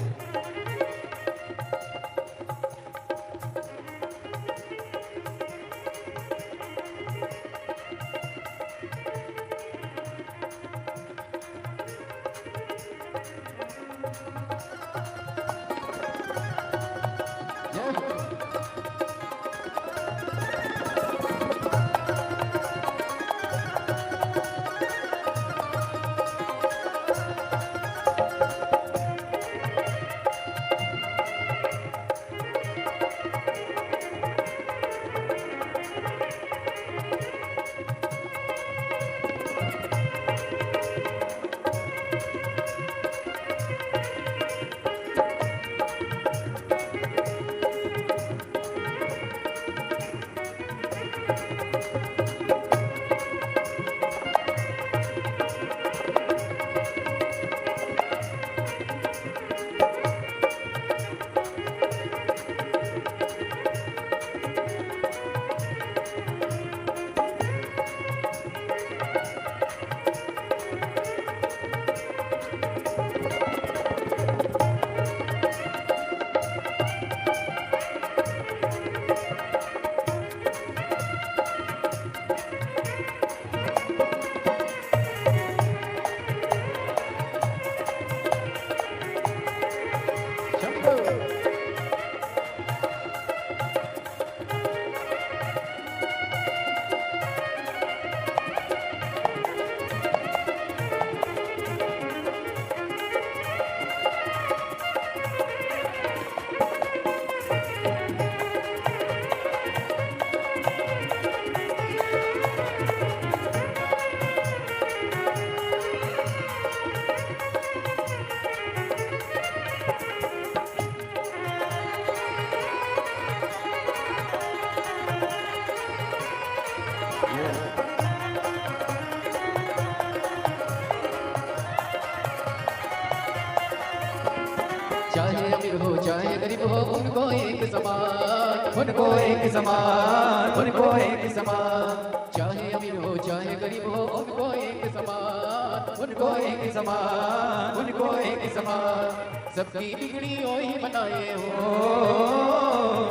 चाहे अमीर हो चाहे गरीब हो उनको एक समान, उनको एक समान, उनको एक समान, चाहे अमीर हो चाहे गरीब हो उनको एक समान, उनको एक समान, उनको एक समान, सबकी बिगड़ी वही बनाए हो,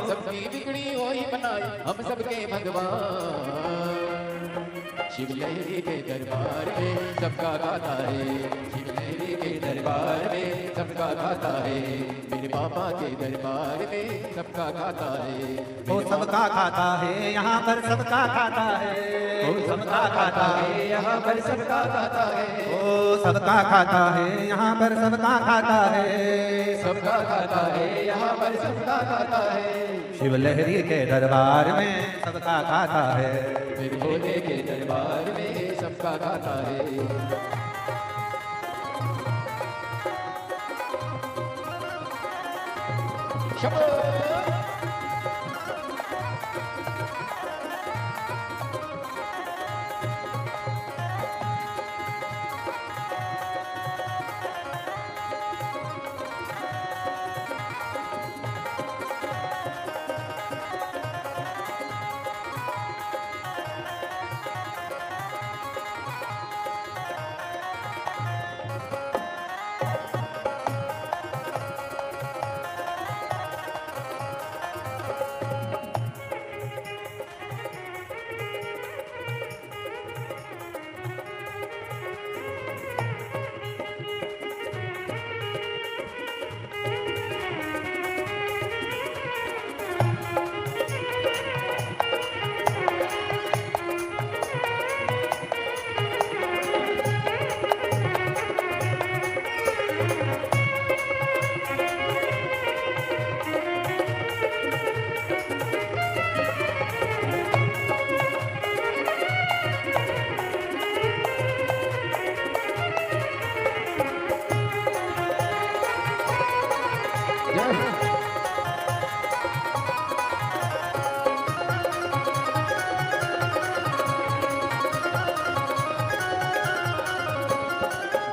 सबकी बिगड़ी वही बनाए हम सबके भगवान, शिव लहरी के दरबार में सबका गाता है, शिव लहरी के दरबार में सबका गाता है, मेरे बाबा के दरबार में सबका गाता है। वो सबका खाता है यहाँ पर सबका खाता है, वो सबका खाता है यहाँ पर सबका गाता है, वो सबका खाता है यहाँ पर सबका खाता है, सबका गाता है यहाँ पर सबका गाता है, शिव लहरी के दरबार में सबका खाता है। मेरे भोले के दरबार में सबका गाता है। शंभो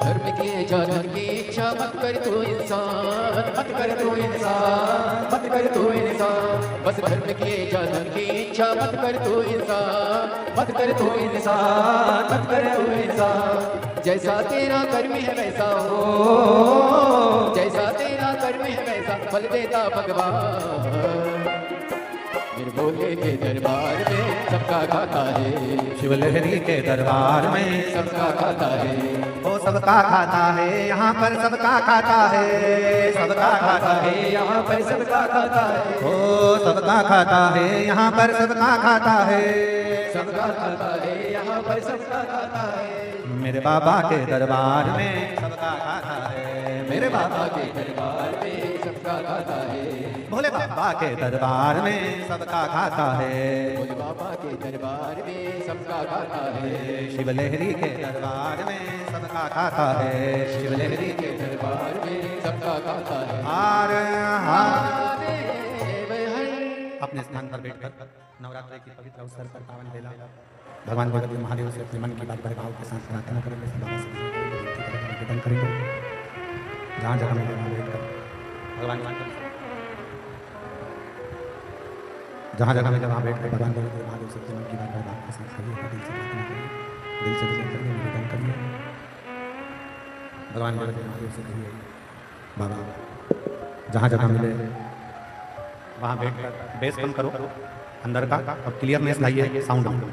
धर्म की जान की इच्छा मत कर तू इंसान, मत कर तू इंसान, मत कर तू इंसान, बस धर्म की जान की इच्छा मत कर तू इंसान, मत कर तू इंसान, मत कर तू इंसान। जैसा तेरा कर्म है वैसा हो, जैसा तेरा कर्म है वैसा फल देता भगवान। मेरे भोले के दरबार में सबका खाता है, शिव लहरी के दरबार में सबका खाता है, वो सबका खाता है यहाँ पर सबका खाता है, सबका खाता है यहाँ पर सबका खाता है, वो सबका खाता है यहाँ पर सबका खाता है, सबका खाता है यहाँ पर सबका खाता है। मेरे बाबा के दरबार में सबका खाता है, मेरे बाबा के दरबार में सबका खाता है, भोले बाबा के दरबार में सबका खाता है, भोले बाबा के दरबार में सबका खाता है, शिव लहरी के दरबार में सबका खाता है, शिव लहरी के दरबार में सबका खाता है। हार हार महादेव हर अपने स्थान पर बैठकर नवरात्रि की पवित्र अवसर पर पावन बेला भगवान भगवती महादेव से अपने मन की बात बड़े भाव के साथ प्रार्थना करेंगे, बाबा से निवेदन करेंगे, जहाँ जहाँ मिले वहाँ बैठकर भगवान जहाँ जगह मिले वहाँ बैठकर भगवान भगवती महादेव से अपने मन की बात बड़े भाव के साथ करिए, दिल से प्रार्थना करिए, दिल से विजय करिए, निवेदन करिए, भगवान भगवती महादेव से कहिए बाबा जहाँ जगह मिले वहाँ बैठकर बेस कम करो अंदर का और क्लियरनेस लाइए साउंड में,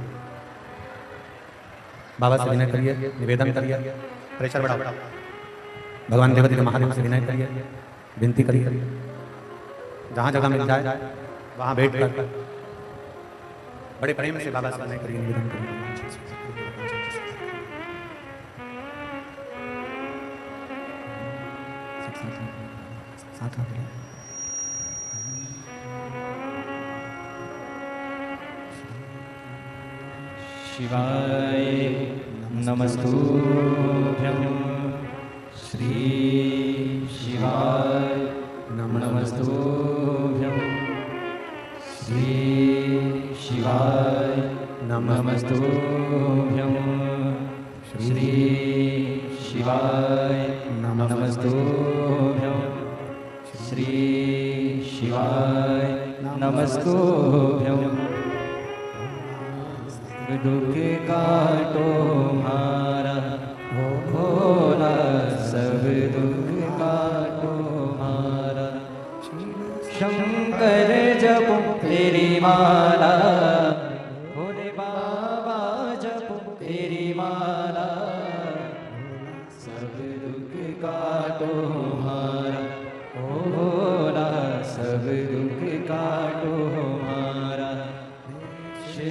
बाबा से विनय करिए, निवेदन करिए, प्रेशर बढ़ाओ, भगवान देवती महादेव से विनय करिए, विनती करिए, जहाँ जगह मिल जाए वहाँ बैठकर बड़े प्रेम से बाबा से विनय करिए, निवेदन करिए। साथ में शिवाय नमस्तुभ्यं, श्री शिवाय नमस्तुभ्यं, श्री शिवाय नमस्तुभ्यं, श्री शिवाय नमस्तुभ्यं, श्री शिवाय नमस्तुभ्यं। दुख काटो मारा भोला, सब दुख काटो मारा, शंकर जपो तेरी माला, भोले बाबा जपो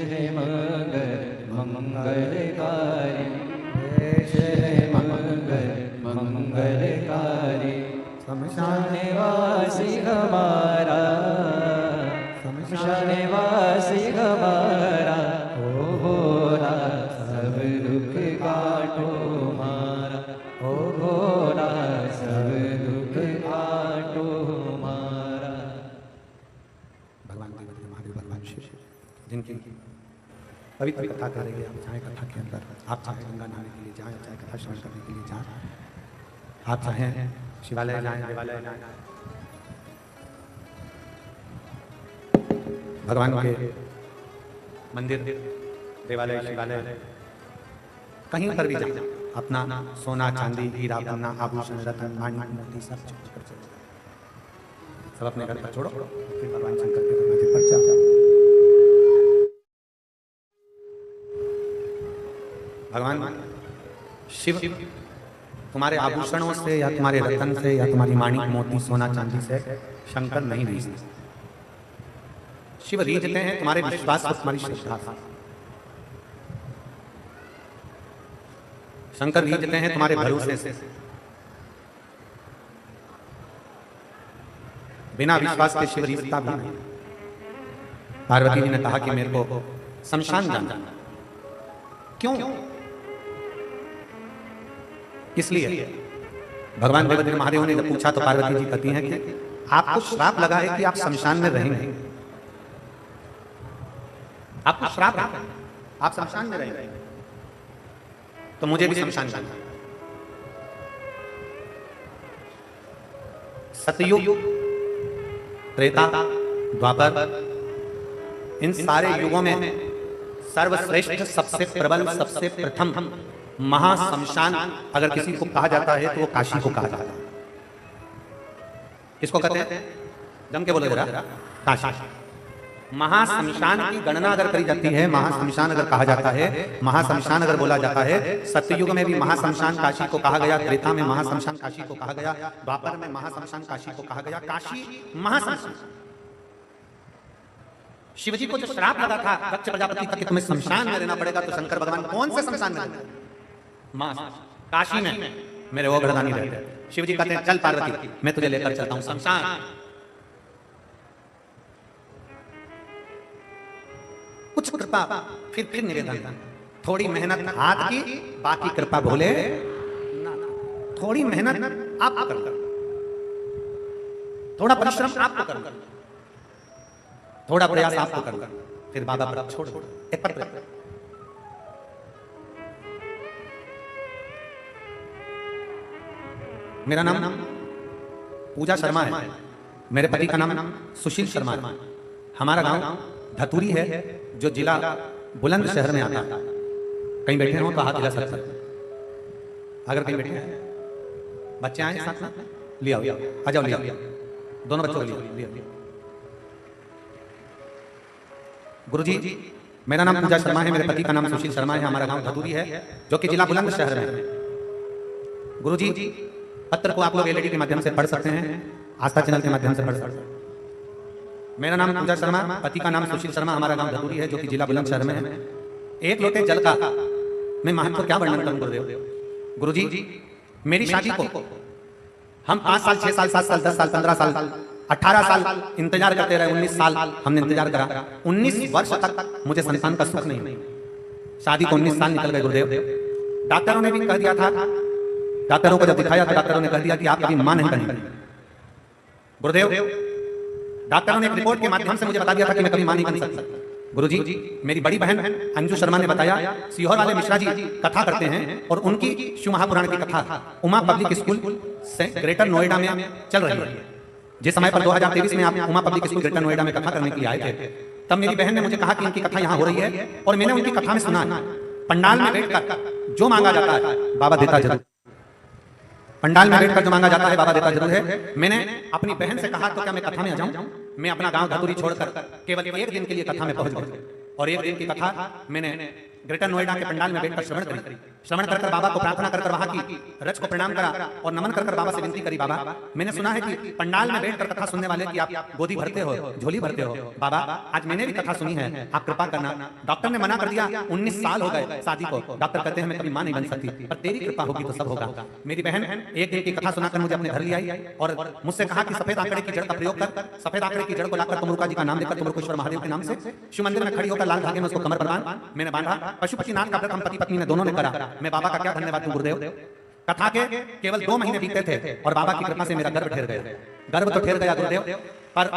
है मंगलकारी, देश है मंगलकारी। शमशानवासी हमारा, शमशानवासी हमारा, ओ भोला सब दुख काटो मारा, ओ भोला सब दुख काटो मारा। भगवान देवता महादेव भगवान शिव जिनकी पवित्र कथा करेंगे हम, चाहे कथा के अंदर आप चाहे गंगा नहाने के लिए जाएं, चाहे कथा श्रवण करने के लिए जाएं, आप चाहें शिवालय जाएं, देवालय जाएं, भगवान के मंदिर, देवालय, शिवालय, कहीं पर भी जाएं, अपना सोना चांदी हीरा गन्ना आभूषण रत्न माणिक मोती सब छोड़ कर चले जाएं। सब अपने घर पर छोड़ो, फिर भगवान शंकर के दरवाजे पर जाओ। भगवान शिव तुम्हारे आभूषणों से या तुम्हारे रतन से या तुम्हारी माणिक मोती सोना चांदी से शंकर नहीं रीझते। शिव रीझते हैं तुम्हारे विश्वास और तुम्हारी श्रद्धा से। शंकर रीझते हैं तुम्हारे भरोसे से। बिना विश्वास के शिव रीझता भी नहीं। पार्वती जी ने कहा कि मेरे को शमशान जाना। क्यों? इसलिए भगवान देवदेव महादेव ने जब पूछा तो पार्वती जी कहती हैं कि आपको श्राप लगा है कि आप शमशान में रहेंगे। आपको श्राप है, आप शमशान में रहेंगे, तो मुझे भी शमशान जाना। सतयुग, त्रेता, द्वापर, इन सारे युगों में सर्वश्रेष्ठ, सबसे प्रबल, सबसे प्रथम महाशमशान अगर किसी को कहा जाता है तो वो काशी को कहा जाता है। किसको कहते हैं? जम के बोलो जरा। काशी। महाशमशान की गणना अगर करी जाती है, महाशमशान अगर कहा जाता है, महाशमशान अगर बोला जाता है, सत्ययुग में भी महाशमशान काशी को कहा गया, त्रेता में महाशमशान काशी को कहा गया, द्वापर में महाशमशान काशी को कहा गया, काशी महाशमशान। शिवजी को जो श्राप लगा था दक्ष प्रजापति का कि तुम्हें शमशान में रहना पड़ेगा, तो शंकर भगवान कौन से शमशान में रहते? काशी में मेरे वो घरदानी रहते। शिवजी कहते हैं चल पार्वती मैं तुझे लेकर चलता हूं शमशान। कुछ कृपा, फिर निवेदन, थोड़ी मेहनत हाथ की, बाकी कृपा भोले। थोड़ी मेहनत आप कर, थोड़ा परिश्रम आपको कर, थोड़ा प्रयास आपको कर, फिर बाबा पर छोड़ दो। एक पत्र मेरा नाम पूजा शर्मा है, मेरे पति का नाम सुशील शर्मा है। हमारा गांव धतूरी है जो जिला बुलंदशहर में आता है। कहीं बैठे हो तो हाथ हिला सकते हैं। अगर कहीं बैठे हैं, बच्चे आए साथ में लिया, आ जाओ लिया, दोनों बच्चों को लिया। गुरुजी मेरा नाम पूजा शर्मा है, मेरे पति का नाम सुशील शर्मा है। हमारा गांव धतूरी है जो कि जिला बुलंदशहर में है। गुरुजी पत्र को आप लोग एलईडी के माध्यम से पढ़ सकते हैं, आस्था चैनल के माध्यम से पढ़ सकते हैं। मेरा नाम पूजा शर्मा, पति का नाम सुशील शर्मा, हमारा गांव धतूरी है जो कि जिला बुलंदशहर में है। एक लोटे जल का मैं महत्व क्या वर्णन करूं गुरुदेव? गुरुजी मेरी शादी को हम 5 साल, 6 साल, 7 साल, 10 साल, 15 साल, 18 साल इंतजार करते रहे। 19 साल हमने इंतजार करा। 19 वर्ष तक मुझे संतान का सुख नहीं। शादी को 19 साल निकल गए गुरुदेव। डॉक्टरों ने भी कह दिया था, डॉक्टरों को जब दिखाया तो डॉक्टरों ने कह दिया कि आप कभी मां नहीं बनेंगे। गुरुदेव डॉक्टरों ने एक रिपोर्ट के माध्यम से मुझे बता दिया था कि मैं कभी मां नहीं बन सकता। गुरुजी मेरी बड़ी बहन अंजू शर्मा ने बताया, सीहोर वाले मिश्रा जी कथा करते हैं और उनकी शिव महापुराण की कथा Uma public school greater Noida में चल रही है। जिस समय पर 2023 में आप Uma public school greater Noida में कथा करने के लिए आए थे, तब मेरी बहन ने मुझे कहा कि इनकी कथा यहाँ हो रही है और मैंने उनकी कथा में सुना है पंडाल में बैठकर जो मांगा जाता है बाबा देता जरूर। पंडाल में बैठकर जो मांगा जाता है बाबा देता जरूर है। मैंने अपनी बहन से कहा तो क्या मैं कथा में आ जाऊं? मैं अपना गांव धतूरी छोड़कर केवल 1 दिन के लिए कथा में पहुंच गया और 1 दिन की कथा मैंने ग्रेटर नोएडा के पंडाल में बैठकर श्रवण करी। श्रवण कर बाबा को प्रार्थना कर वहां की रच को प्रणाम करा और नमन कर बाबा से विनती करी, बाबा मैंने सुना है कि पंडाल में बैठकर कथा सुनने वाले की आप गोदी भरते हो, झोली भरते हो। बाबा आज मैंने भी कथा सुनी है, आप कृपा करना। डॉक्टर ने मना कर दिया, 19 साल हो गए शादी को। डॉक्टर कहते हैं मैं कभी मां नहीं बन सकती, पर तेरी कृपा होगी तो सब होगा। मेरी बहन एक दिन की कथा सुनाकर मुझे अपने घर ले आई और मुझसे कहा कि सफेद आंकड़े की जड़ का प्रयोग कर, सफेद आंकड़े की जड़ को लाकर तुमरुका जी का नाम लेकर तुमरुकेश्वर महादेव के नाम से शिव मंदिर में खड़ी होकर लाल धागे में उसको कमर पर बांध। मैंने बांधा, पशुपतिनाथ का व्रत हम पति पत्नी ने दोनों ने करा। मैं बाबा का क्या धन्यवाद दूं गुरुदेव। कथा के केवल 2 महीने बीते थे और बाबा की कृपा से मेरा गर्भ ठहर गया। गर्भ तो ठहर गया गुरुदेव, पर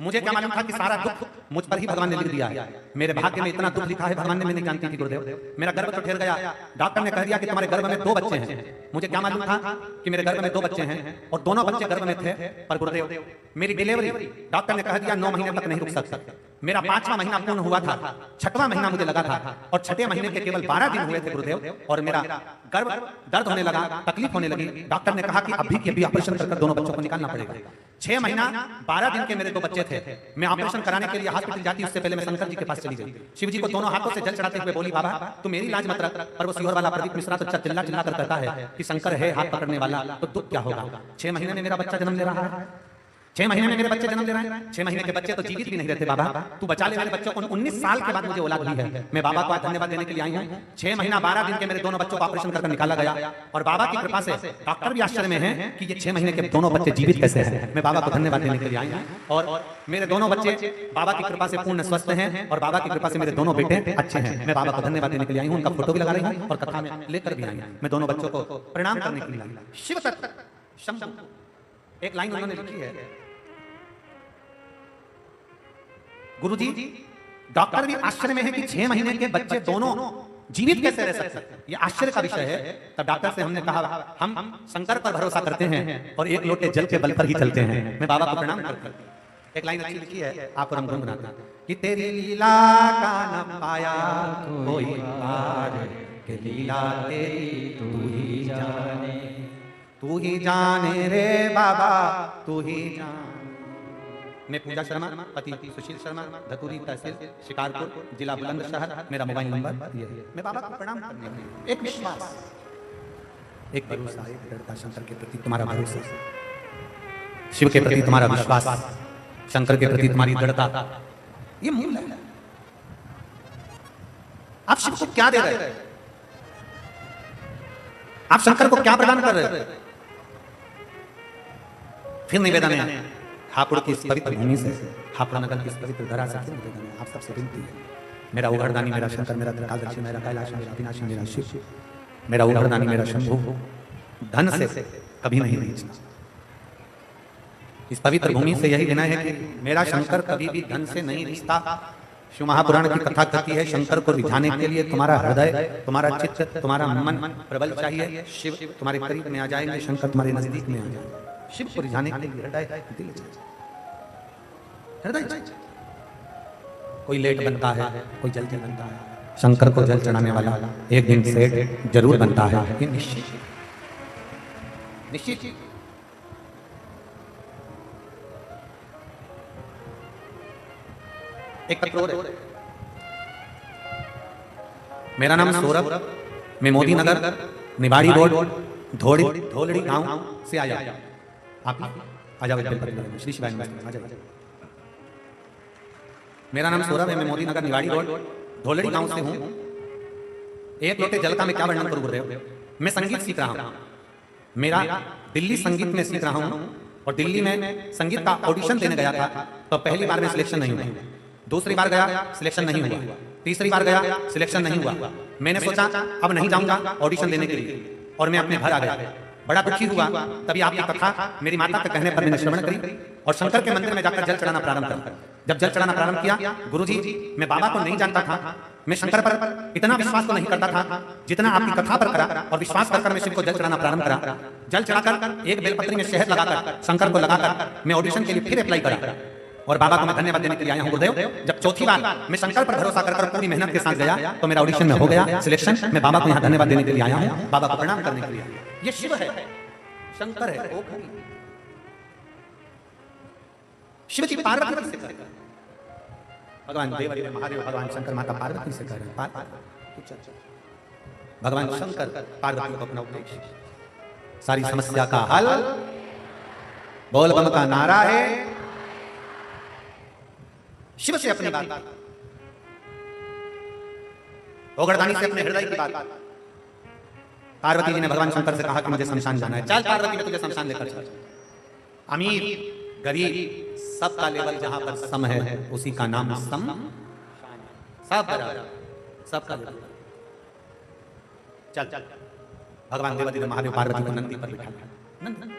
मुझे क्या मालूम था कि सारा दुख मुझ पर ही भगवान ने लिख दिया है। मेरे भाग्य में इतना दुख लिखा है भगवान ने, मैं नहीं जानती थी गुरुदेव। मेरा गर्भ तो ठहर गया। डॉक्टर ने कह दिया कि तुम्हारे गर्भ में 2 बच्चे हैं। मुझे क्या मालूम था कि मेरे गर्भ में 2 बच्चे हैं और दोनों बच्चे गर्भ में थे। पर गुरुदेव मेरी डिलीवरी डॉक्टर ने कह दिया 9 महीने तक नहीं रुक सकता। मेरा 5वां महीना पूर्ण हुआ था, 6वां महीना मुझे लगा था और 6ठे महीने के केवल 12 दिन हुए थे गुरुदेव और मेरा गर्भ दर्द होने लगा, तकलीफ होने लगी। डॉक्टर ने कहा कि अभी के अभी ऑपरेशन कर दोनों बच्चों को निकालना पड़ेगा। 6 महीना 12 दिन के मेरे 2 बच्चे थे। मैं ऑपरेशन कराने के लिए हॉस्पिटल जाती, उससे पहले मैं शंकर जी के पास चली गई। शिव जी को दोनों हाथों से जल चढ़ाते हुए बोली, बाबा तू मेरी लाज मत रख। पर वो सीहोर वाला प्रदीप मिश्रा तो चिल्ला चिल्ला कर कहता है कि शंकर है हाथ पकड़ने वाला, तो दुख क्या होगा। 6 महीने में मेरा बच्चा जन्म ले रहा है, 6 महीने में मेरे बच्चे जन्म ले रहे हैं। 6 महीने के बच्चे तो जीवित भी नहीं रहते। बाबा तू बचा ले मेरे बच्चों को। 19 साल के बाद मुझे औलाद हुई है। मैं बाबा को धन्यवाद देने के लिए आई हूँ। 6 महीना 12 दिन के मेरे दोनों बच्चों को ऑपरेशन कर निकाला गया और बाबा की कृपा से डॉक्टर भी आश्चर्य में हैं कि ये 6 महीने के दोनों बच्चे जीवित कैसे हैं। मैं बाबा को धन्यवाद देने के लिए आई हूँ और मेरे दोनों बच्चे बाबा की कृपा से पूर्ण स्वस्थ हैं और बाबा की कृपा से मेरे दोनों बेटे अच्छे हैं। मैं बाबा को धन्यवाद देने के लिए आई हूँ। उनका फोटो भी लगा रही हूँ और कथा में लेकर भी आई हूँ। मैं दोनों बच्चों को प्रणाम करने के लिए आई। शिव तत्व शंभु, एक लाइन उन्होंने लिखी है। गुरुजी डॉक्टर भी आश्चर्य में है कि 6 महीने के बच्चे दोनों जीवित कैसे रह सकते हैं, ये आश्चर्य का विषय है। तब डॉक्टर से हमने कहा हम शंकर पर भरोसा करते हैं और एक लोटे जल के बल पर ही चलते हैं। मैं बाबा को प्रणाम करता हूं। एक लाइन अच्छी लिखी है, आप हम गुनगुनाते हैं कि तेरी लीला का न पाया कोई पार, कि लीला तेरी तू ही जाने, तू ही जाने रे बाबा तू ही जाने। मैं पूजा शर्मा, पति सुशील शर्मा, धतूरी तहसील शिकारपुर, जिला बुलंदशहर। मेरा मोबाइल नंबर ये है। मैं बाबा को प्रणाम करने के लिए एक विश्वास, एक भरोसा, एक दृढ़ता, शंकर के प्रति तुम्हारा भरोसा, शिव के प्रति तुम्हारा विश्वास, शंकर के प्रति तुम्हारी दृढ़ता, ये मूल है। आप शिव को क्या दे रहे हैं? आप शंकर को क्या प्रदान कर रहे हैं? फिर निवेदन है हापुड़ की इस पवित्र भूमि से, हापुड़ नगर की इस पवित्र धरा से आप सबसे विनती है, मेरा उघड़दानी, मेरा शंकर, मेरा त्रिकालदर्शी, मेरा कैलाश, मेरा अविनाशी, मेरा शिव, मेरा उघड़दानी, मेरा शंभु, धन से कभी नहीं रीचना। इस पवित्र भूमि से यही कहना है कि मेरा शंकर कभी भी धन से नहीं रिश्ता। शिव महापुराण की कथा कहती है शंकर को रिझाने के लिए तुम्हारा हृदय, तुम्हारा चित्त, तुम्हारा मन प्रबल चाहिए। शिव तुम्हारे करीब में आ जाएंगे, शंकर तुम्हारे नजदीक में आ जाएंगे। शिव को रिझाने के लिए हृदय, दिल चाहिए, हृदय चाहिए। कोई लेट बनता है, कोई जल्दी बनता है। शंकर को जल चढ़ाने वाला एक दिन सेठ जरूर बनता है, ये निश्चित निश्चित। एक कटोर है। मेरा नाम सौरभ, मैं मोदी नगर निवाड़ी रोड धोलड़ी गांव से आया। आप आ जाओ, श्री शिवाय आ जाओ। मेरा नाम सौरभ है, मैं मोदी नगर निवाड़ी रोड धोलड़ी गांव से हूं। एक लोटे जल का मैं क्या वर्णन करूं गुरुदेव। मैं संगीत सीख रहा हूं, मेरा दिल्ली संगीत में सीख रहा हूं और दिल्ली में संगीत का ऑडिशन देने गया था तो पहली बार में सिलेक्शन नहीं हुआ, दूसरी बार गया सिलेक्शन नहीं हुआ, तीसरी बार गया सिलेक्शन नहीं हुआ। मैंने सोचा अब नहीं जाऊंगा ऑडिशन देने के लिए और मैं अपने घर आ गया। बड़ा दुखी हुआ, तभी आपकी कथा मेरी माता के कहने पर मैंने श्रवण करी और शंकर के मंदिर में जाकर जल चढ़ाना प्रारंभ कर। जब जल चढ़ाना प्रारंभ किया, गुरुजी मैं बाबा को नहीं जानता था, मैं शंकर पर इतना विश्वास तो नहीं करता था जितना आपकी कथा पर करा और विश्वास कर मैं शिव को जल चढ़ाना प्रारंभ करा। जल चढ़ाकर एक बेलपत्री में शहद लगाकर शंकर को लगाकर मैं ऑडिशन के लिए फिर अप्लाई करा और बाबा को मैं धन्यवाद देने के लिए आया हूं गुरुदेव। जब चौथी बार मैं शंकर पर भरोसा कर पूरी मेहनत के साथ गया तो मेरा ऑडिशन में हो गया सिलेक्शन। मैं बाबा को यहाँ धन्यवाद देने के लिए आया हूँ, बाबा को प्रणाम करने के लिए। ये शिव है, शंकर है, शिव जी पार्वती से कर, भगवान देव महादेव, भगवान शंकर माता पार्वती से कर। भगवान शंकर पार्वती को अपना उपदेश, सारी समस्या का हल बोल बम का नारा है। शिव से अपनी बात, ओगरदानी से अपने हृदय की बात। पार्वती जी ने भगवान शंकर से कहा कि मुझे शमशान जाना है। चल पार्वती, मैं तुझे शमशान लेकर चल। अमीर गरीब सबका लेवल जहां पर सम है उसी का नाम सम, सब बराबर, सबका लेवल। चल चल। भगवान देवादिदेव महादेव पार्वती को नंदी पर बिठा दिया। नंद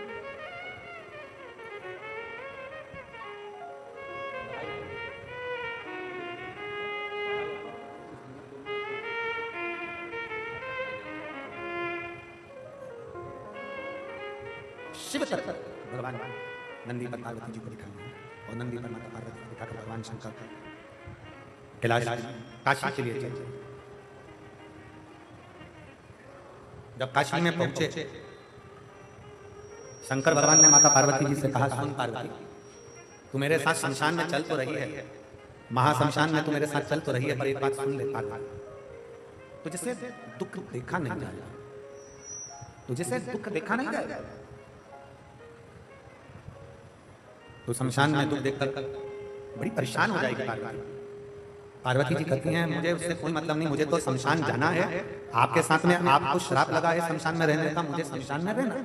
शिव तरफ भगवान नंदी पर पार्वती जी को बिठाया और नंदी पर माता पार्वती को बिठाकर भगवान शंकर कैलाश काशी के लिए चले। जब काशी में पहुंचे, शंकर भगवान ने माता पार्वती जी से कहा, सुन पार्वती, तू मेरे साथ शमशान में चल तो रही है, महाशमशान में तू मेरे साथ चल तो रही है, पर एक बात सुन ले पार्वती, तुझसे दुख देखा नहीं जाएगा, तुझसे दुख देखा नहीं जाएगा। तो शमशान में दुख देखकर बड़ी परेशान हो जाएगी पार्वती। पार्वती जी कहती हैं, मुझे उससे कोई मतलब नहीं, मुझे तो शमशान जाना है। आपके साथ में आपको श्राप लगा है शमशान में रहने का, मुझे शमशान में रहना।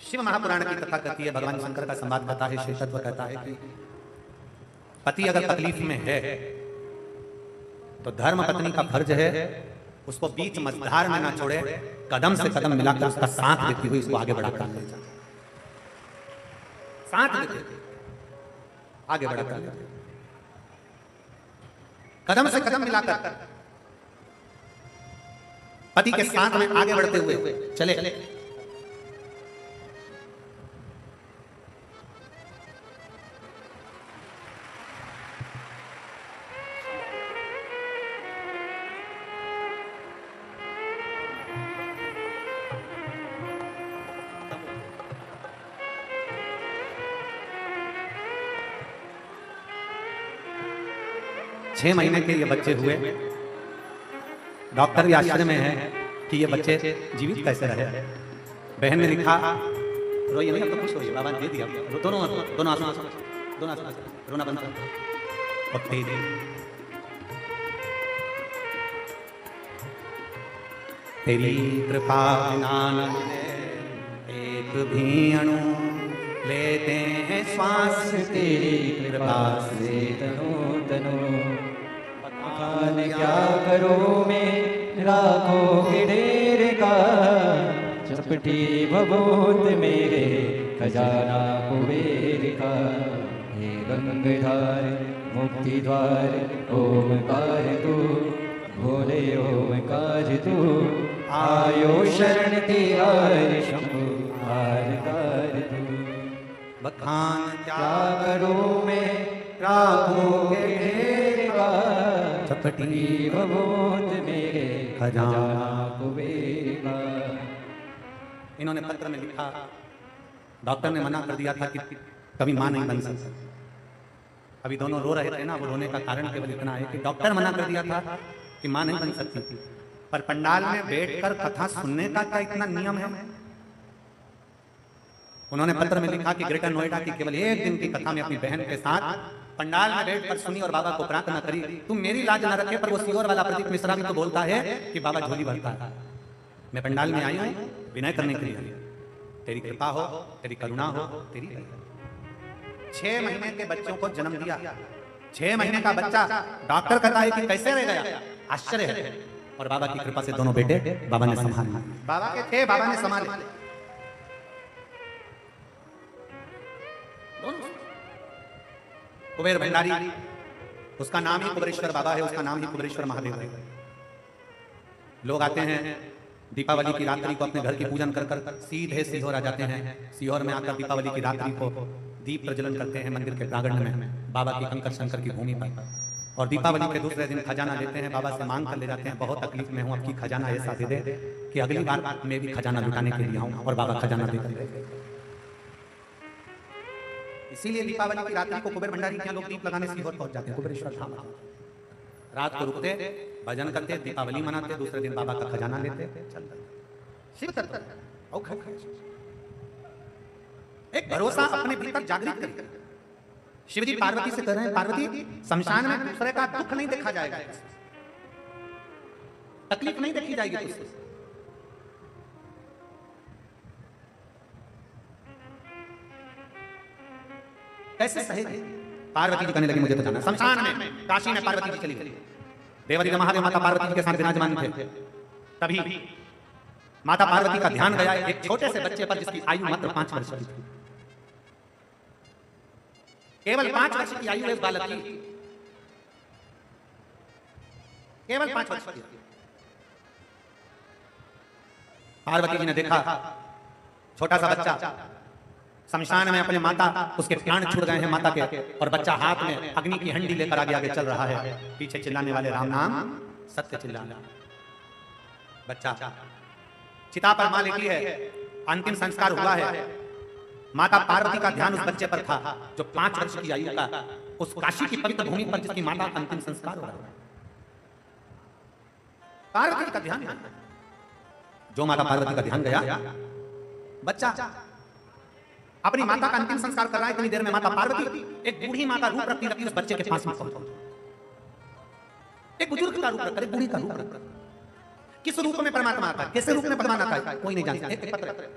शिव महापुराण की कथा कहती है, भगवान शंकर का संवाद कहता है, शिव तत्व कहता है कि पति अगर तकलीफ में है तो धर्म पत्नी का फर्ज है उसको बीच मझधार में ना छोड़े, कदम से कदम मिलाकर उसका साथ देती हुई उसको आगे बढ़ाकर ले जाए, साथ देते आगे बढ़ाकर ले जाए, कदम से कदम मिलाकर पति के साथ में आगे बढ़ते हुए चले। 6 महीने के ये बच्चे हुए। डॉक्टर भी आश्चर्य में है कि ये बच्चे जीवित कैसे रहे। बहन ने लिखा, रोइए नहीं, अब तो खुश होइए, बाबा ने दे दिया, दोनों दोनों आंसू दोनों आंसू रोना बंद करो। और तेरी कृपा बिना एक भी अणु लेते हैं श्वास, तेरी कृपा से तनो तनो बखान क्या करो मैं राखोगे ढेर का, चपटी भभूत मेरे खजाना कुबेर का। हे गंगाधार मुक्ति द्वार ओमकार तू, भोले ओमकार तू, आयो शरण तिहार शंभु हारकार तू। बखान क्या करो मैं राखोगे ढेर का, चपटी भभूत मेरे खजाना कुबेर का। इन्होंने पत्र में लिखा, डॉक्टर ने मना कर दिया था कि कभी मां नहीं बन सकती। अभी दोनों रो रहे थे ना, वो रोने का कारण केवल इतना है कि डॉक्टर मना कर दिया था कि मां नहीं बन सकती थी, पर पंडाल में बैठकर कथा सुनने का क्या इतना नियम है। उन्होंने पत्र में लिखा कि ग्रेटर नोएडा की केवल एक दिन की कथा में अपनी बहन के साथ पंडाल में बैठकर सुनी और बाबा को प्रार्थना करी, तुम मेरी लाज न रखे। पर वो सीहोर वाला प्रदीप मिश्रा भी तो बोलता है कि बाबा झोली भरता है। मैं पंडाल में आई हूं विनय करने के लिए, तेरी कृपा हो, तेरी करुणा हो, तेरी 6 महीने के बच्चों को जन्म दिया। 6 महीने का बच्चा डॉक्टर कहता है कि कैसे रह गया, आश्चर्य है। और बाबा की कृपा से दोनों बेटे बाबा ने संभाले, बाबा के थे, बाबा ने संभाले। कुबेर भंडारी, उसका नाम ही कुबेरेश्वर बाबा है, उसका नाम ही कुबेरेश्वर महादेव है। लोग आते हैं दीपावली की रात्रि को अपने घर की पूजन कर कर सीधे सीहोर आ जाते हैं। सीहोर में आकर दीपावली की रात्रि को दीप प्रज्वलन करते हैं मंदिर के प्रांगण में, बाबा की कंकर शंकर की भूमि पर। और दीपावली के दूसरे दिन खजाना लेते हैं, बाबा से मांग कर ले जाते हैं, बहुत तकलीफ में हूँ, अब की खजाना ऐसा दे दे कि अगली बार मैं भी खजाना लुटाने के लिए आऊँ। और बाबा खजाना देकर, इसीलिए दीपावली की रात्रि को कुबेर भंडारी के लोग दीप लगाने सीहोर पहुंच जाते हैं, कुबेरेश्वर धाम। रात को रुकते, भजन करते, दीपावली मनाते, दूसरे दिन बाबा का खजाना लेते, चलते। शिव तत्व और खड़े। एक भरोसा अपने भीतर जागृत करिए। शिव जी पार्वती से कह रहे हैं, पार्वती शमशान में दूसरे का दुख नहीं देखा जाएगा, तकलीफ नहीं देखी जाएगी तुझसे। कैसे सहेगी? पार्वती जी कहने लगी मुझे तो जाना शमशान में, काशी में पार्वती जी चली गई। देवरी महादेव माता पार्वती जी के साथ विराजमान थे। तभी माता पार्वती का ध्यान गया एक छोटे से बच्चे पर जिसकी आयु मात्र 5 वर्ष की थी। केवल 5 वर्ष की आयु एक बालक की, केवल 5 वर्ष की। पार्वती जी ने देखा छोटा सा बच्चा शमशान में अपने माता, उसके प्राण छूट गए हैं माता के, और बच्चा हाथ में अग्नि की हंडी लेकर आगे आगे चल रहा है। पीछे चिल्लाने वाले राम नाम सत्य चिल्लाना। बच्चा चिता पर मां लेटी है, अंतिम संस्कार हुआ है। माता पार्वती का ध्यान उस बच्चे पर था जो 5 वर्ष की आयु का, उस काशी की पवित्र भूमि पर जिसकी माता अंतिम संस्कार हो रहा है। पार्वती का ध्यान, जो माता पार्वती का ध्यान गया, बच्चा अपनी माता का अंतिम संस्कार कर रहा है। इतनी देर में माता पार्वती एक बूढ़ी माता रूप रखती रखती उस बच्चे के पास में पहुंची। एक बुजुर्ग का रूप रखकर, एक बूढ़ी का रूप रखकर। किस रूप में परमात्मा आता है, कैसे रूप में परमात्मा आता है, कोई नहीं जानता। एक पत्र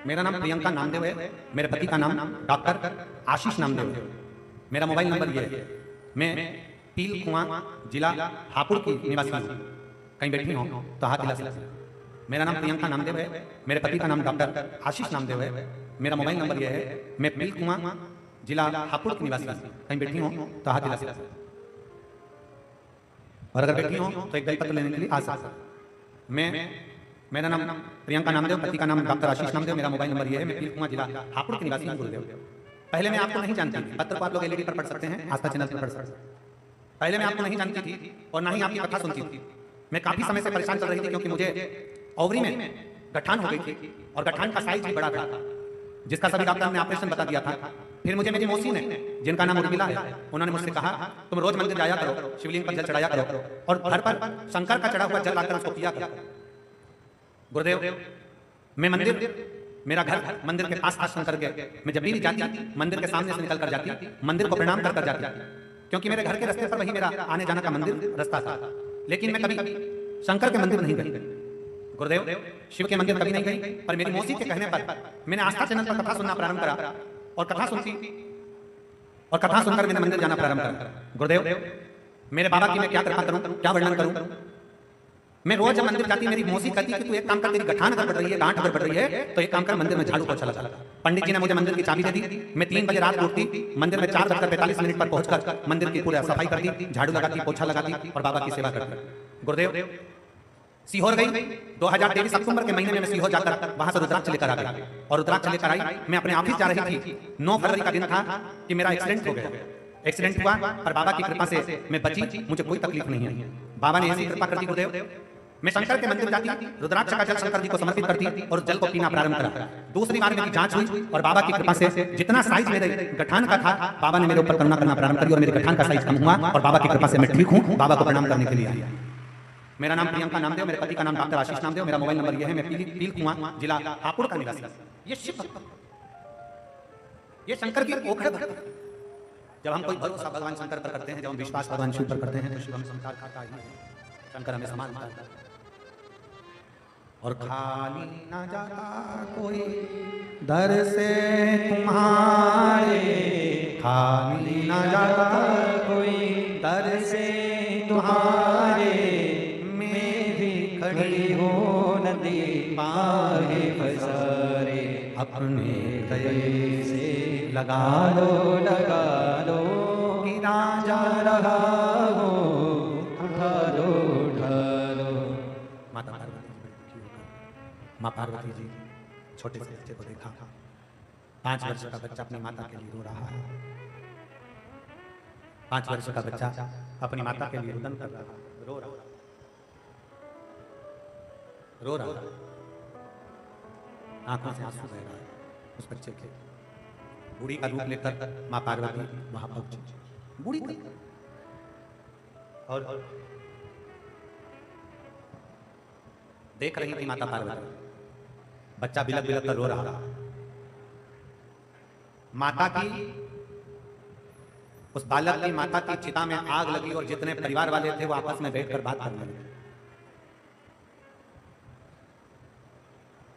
मेरा नाम प्रियंका नामदेव है, मेरे पति का नाम डॉक्टर आशीष नामदेव है। मेरा मोबाइल नंबर ये है। मैं पील कुआं जिला हापुड़ की निवासी हूँ। कहीं बैठी हूँ तो हाथ हिला सकते। मेरा नाम प्रियंका नामदेव है, मेरे पति का नाम डॉक्टर आशीष नामदेव है। मेरा मोबाइल नंबर ये है। मैं पील कुआं जिला हापुड़ की निवासी हूँ। कहीं बैठी हूँ तो हाथ हिला सकते, और अगर बैठी हूँ तो एक बेलपत्र लेने के लिए आ सकते। मेरा नाम प्रियंका नामदेव, पति का नाम डॉक्टर आशीष नामदेव। मेरा मोबाइल नंबर ये है। मैं पील कुआं जिला हापुड़ के निवासी हूँ, गुरुदेव। पहले मैं आपको नहीं जानती थी, पत्र को आप लोग एलईडी पर पढ़ सकते हैं, आस्था चैनल पर पढ़ सकते हैं। पहले मैं आपको नहीं जानती थी और ना ही आपकी कथा सुनती थी। मैं काफी समय से परेशान चल रही थी क्योंकि मुझे ओवरी में गठान हो गई थी और गठान का साइज भी बड़ा था, जिसका सभी डॉक्टर ने ऑपरेशन बता दिया था। फिर मुझे मेरी मौसी ने, जिनका नाम उर्मिला है, उन्होंने मुझसे कहा तुम रोज मंदिर जाया करो, शिवलिंग पर जल चढ़ाया करो और घर पर शंकर का चढ़ा हुआ जल लाकर उसको पिया करो। गुरुदेव, मैं मंदिर, मेरा घर मंदिर के पास था शंकर के। मैं जब भी जाती मंदिर के सामने से निकल कर जाती, मंदिर को प्रणाम कर जाती, क्योंकि मेरे घर के रास्ते पर वही मेरा आने जाने का मंदिर रास्ता था। लेकिन मैं कभी शंकर के मंदिर नहीं गई, गुरुदेव, शिव के मंदिर कभी नहीं गई। पर मेरी मौसी के कहने पर मैंने आस्था चैनल पर कथा सुनना प्रारंभ करा और कथा सुनकर मैंने मंदिर जाना प्रारंभ करा। गुरुदेव, मेरे बाबा की मैं क्या कृपा करूं, क्या वर्णन करूं। मैं रोज जब मंदिर जाती, मेरी मौसी कहती कि तू एक काम कर, तेरी गठान अगर बढ़ रही है, गांठ अगर बढ़ रही है, तो एक काम कर, मंदिर में झाड़ू पोछा लगा। पंडित जी ने मुझे मंदिर की चाबी दे दी। मैं 3 बजे रात उठती, मंदिर में 4:45 पर पहुंचकर मंदिर की पूरी सफाई करती, झाड़ू लगाती, पोछा लगाती और बाबा की सेवा करती। गुरुदेव, सीहोर गई 2023 अक्टूबर के महीने में मैं सीहोर जाकर वहां से रुद्राक्ष लेकर आ गई और रुद्राक्ष लेकर आई। मैं अपने ऑफिस जा रही थी। 9 फरवरी का दिन था कि मेरा एक्सीडेंट हो गया। एक्सीडेंट हुआ पर बाबा की कृपा से मैं बची, मुझे कोई तकलीफ नहीं है। बाबा ने ऐसी कृपा कर दी। गुरुदेव, मैं शंकर के मंदिर जाती, रुद्राक्ष का जल शंकर जी को समर्पित करती और जल को पीना प्रारंभ करा। दूसरी बार मेरी जांच हुई और बाबा की कृपा से जितना साइज मेरे गठान का था, बाबा ने मेरे ऊपर करुणा करना प्रारंभ कर दिया और मेरे गठान का साइज कम हुआ और बाबा की कृपा से मैं ठीक हूँ। बाबा को प्रणाम करने के लिए आया। मेरा नाम प्रियंका नामदेव, मेरे पति का नाम डॉक्टर आशीष नामदेव। मेरा मोबाइल नंबर यह है। मैं पील कुआं जिला हापुड़ का निवासी। ये शिव भक्त, ये शंकर की ओखड़ भक्त। जब हम कोई भरोसा भगवान शंकर पर करते हैं, जब हम विश्वास भगवान शिव पर करते हैं, तो शिव हमें संसार खाता है, शंकर हमें समान मानता है। और खाली न जाता कोई दर से तुम्हारे, खाली न जाता कोई दर से तुम्हारे, मैं भी खड़ी हो नदी पारे पसारे, अपने गले से लगा लो गिरा जा रहा हो, उठा लो माता पार्वती जी छोटे से बच्चे को देखा, 5 वर्ष का बच्चा अपनी माता के लिए रो रहा है। 5 वर्ष का बच्चा अपनी माता के लिए रुदन कर रहा है, रो रहा है, आंखों से आंसू बह रहा है उस बच्चे के। बूढ़ी का रूप लेकर मां पार्वती वहां पहुंची। बूढ़ी थी और देख रही थी माता पार्वती, बच्चा बिलक बिलक कर रो रहा था। माता की, उस बालक की माता की चिता में आग लगी और जितने परिवार वाले थे वो आपस में बैठकर बात करने लगे।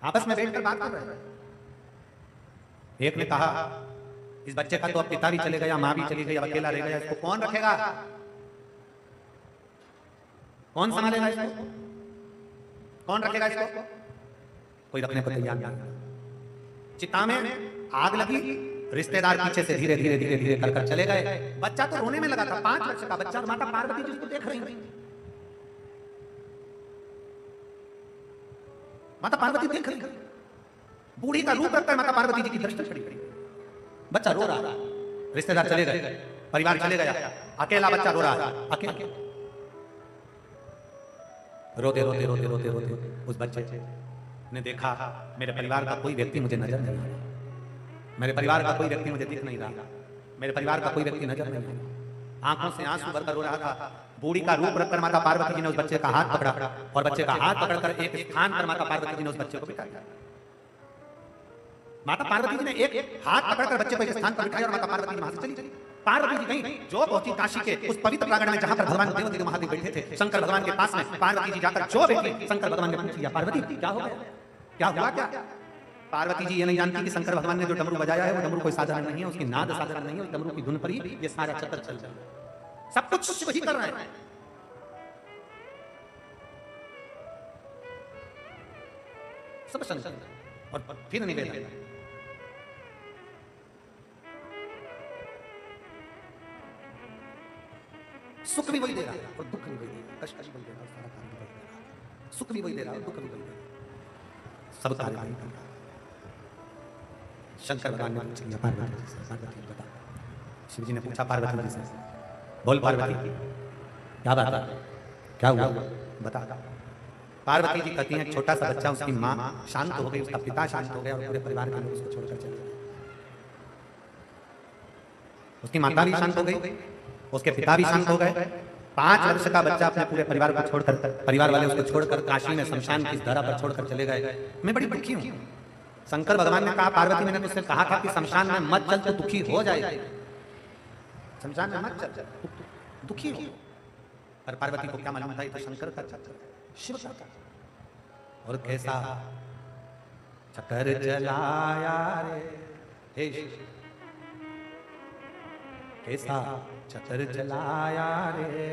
आपस में बैठकर बात कर रहे थे। एक ने कहा, इस बच्चे का तो अब पिता भी चले गया, मां भी चली गई, अब अकेला रह गया, इसको कौन रखेगा, कौन संभालेगा इसको, कौन रखेगा इसको? कोई रखने को तैयार नहीं। चिता में आग लगी, रिश्तेदार पीछे से धीरे धीरे धीरे धीरे कर चले गए। बच्चा तो रोने में लगा था, 5 वर्ष का बच्चा, और माता पार्वती जी उसको देख रही थी। माता पार्वती देख रही, बूढ़ी का रूप रखकर माता पार्वती जी की दृष्टि खड़ी करी। बच्चा रो रहा, रिश्तेदार चले गए, परिवार चले गया, अकेला बच्चा रो रहा, अकेला। रोते रोते रोते रोते रोते उस बच्चे ने देखा, मेरे परिवार का कोई व्यक्ति मुझे नजर नहीं आ रहा, मेरे परिवार का कोई व्यक्ति मुझे दिख नहीं रहा, मेरे परिवार का कोई व्यक्ति नजर नहीं आ रहा। आंखों से आंसू भरकर रो रहा था। बूढ़ी का रूप रखकर माता पार्वती जी ने उस बच्चे का हाथ पकड़ा और बच्चे का हाथ पकड़कर एक स्थान पर माता पार्वती जी ने उस बच्चे को बिठाया। माता पार्वती जी ने एक हाथ पकड़कर बच्चे को एक स्थान पर बिठाया और माता पार्वती जी वहां से चली गई। पार्वती जी गई, जो पहुंची काशी के उस पवित्र प्रांगण में जहां पर भगवान देवदेव महादेव बैठे थे, शंकर भगवान के पास में पार्वती जी जाकर जो बैठी, शंकर भगवान ने पूछ लिया, पार्वती क्या हो गया, क्या हुआ क्या? पार्वती जी ये नहीं जानती कि शंकर भगवान ने जो डमरू बजाया है वो डमरू कोई साधारण नहीं है, उसकी नाद साधारण नहीं है, उस डमरू की धुन पर ही ये सारा चक्कर चल रहा है, सब कुछ वही कर रहा है। सब शंकर। और फिर निवेदन, सुख भी वही दे रहा है और दुख भी वही दे रहा है, कष्ट भी वही दे रहा है, सारा काम भी वही दे रहा है, सुख भी वही दे रहा है, दुख भी वही दे रहा है, सब कार्य वही कर रहा है। शंकर भगवान ने पूछ लिया पार्वती जी से, पार्वती बता। शिव जी ने पूछा पार्वती जी से, बोल पार्वती क्या बात है, क्या हुआ बता। पार्वती जी कहती हैं, छोटा सा बच्चा, उसकी माँ शांत हो गई, उसका पिता शांत हो गया और पूरे परिवार के लोग उसको छोड़कर चले गए। उसकी माता भी शांत हो गई, उसके पिता भी शांत हो गए। 5 वर्ष का बच्चा अपने पूरे परिवार को छोड़कर, परिवार वाले उसको छोड़कर काशी में शमशान की धरा पर छोड़कर चले गए। मैं बड़ी दुखी हूँ। शंकर भगवान ने कहा, पार्वती मैंने तुझसे कहा था कि शमशान में मत चल तो दुखी हो जाएगा, शमशान में मत चल, दुखी हो। पर पार्वती को क्या मालूम था, तो शंकर का चक्कर, शिव का। और कैसा चक्कर चलाया रे हे शिव, कैसा चक्कर चलाया रे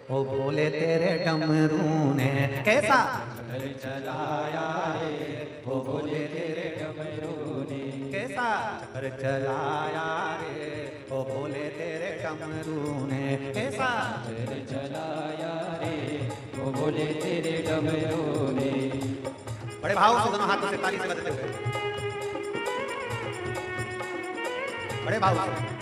ओ बोले तेरे डमरू ने, कैसा चक्कर चलाया रे ओ बोले तेरे डमरू ने, कैसा चक्कर चलाया रे ओ बोले तेरे डमरू ने, कैसा चक्कर चलाया रे ओ बोले तेरे डमरू ने। बड़े भाव से दोनों हाथों से ताली से बजते हुए, बड़े भाव से।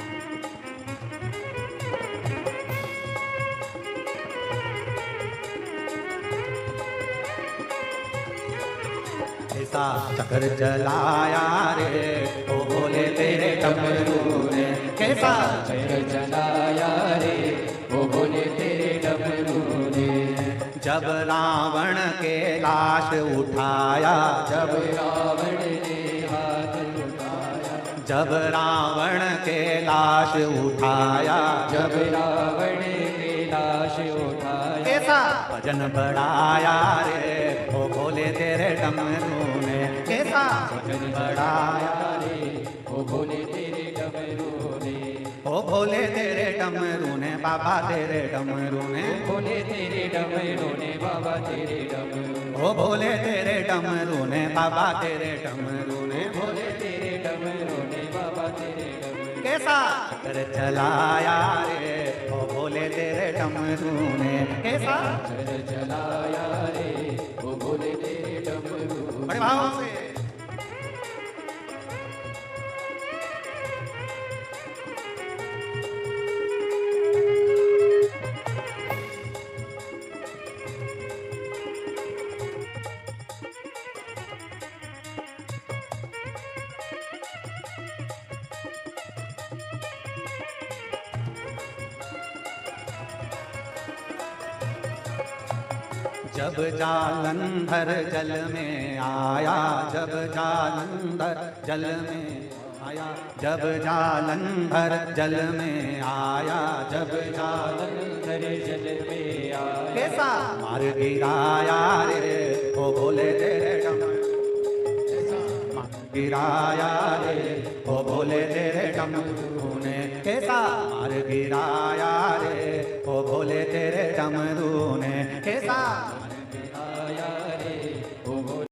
कैसा चक्कर चलाया रे ओ बोले तेरे डमरू ने, कैसा चक्कर चलाया रे ओ बोले तेरे डमरू ने। जब रावण के लाश उठाया, जब रावण ने हाथ उठाया, जब रावण के लाश उठाया, जब रावण के लाश उठाया, कैसा भजन बढ़ाया रे ओ बोले तेरे डमरू ने, कैसा भजन बढ़ाया रे ओ बोले तेरे डमरू ने, ओ भोले तेरे डमरू ने, बाबा तेरे डमरू ने, बोले तेरे डमरू ने, बाबा तेरे डमरू, ओ भोले तेरे डमरू ने, बाबा तेरे डमरू ने, बोले तेरे डमरू ने, बाबा तेरे डमरू। कैसा चक्कर चलाया रे ओ भोले तेरे डमरू ने, कैसा चक्कर चलाया रे ओ बोले तेरे डमरू। बड़े भाव से जब जालंधर जल में आया, जब जालंधर जल में आया, जब जालंधर जल में आया, जब जालंधर जल में आया, कैसा मार गिराया रे ओ भोले तेरे डमरू, मार गिराया रे ओ भोले तेरे डमरू ने, कैसा मार गिराया रे ओ भोले तेरे डमरू ने, कैसा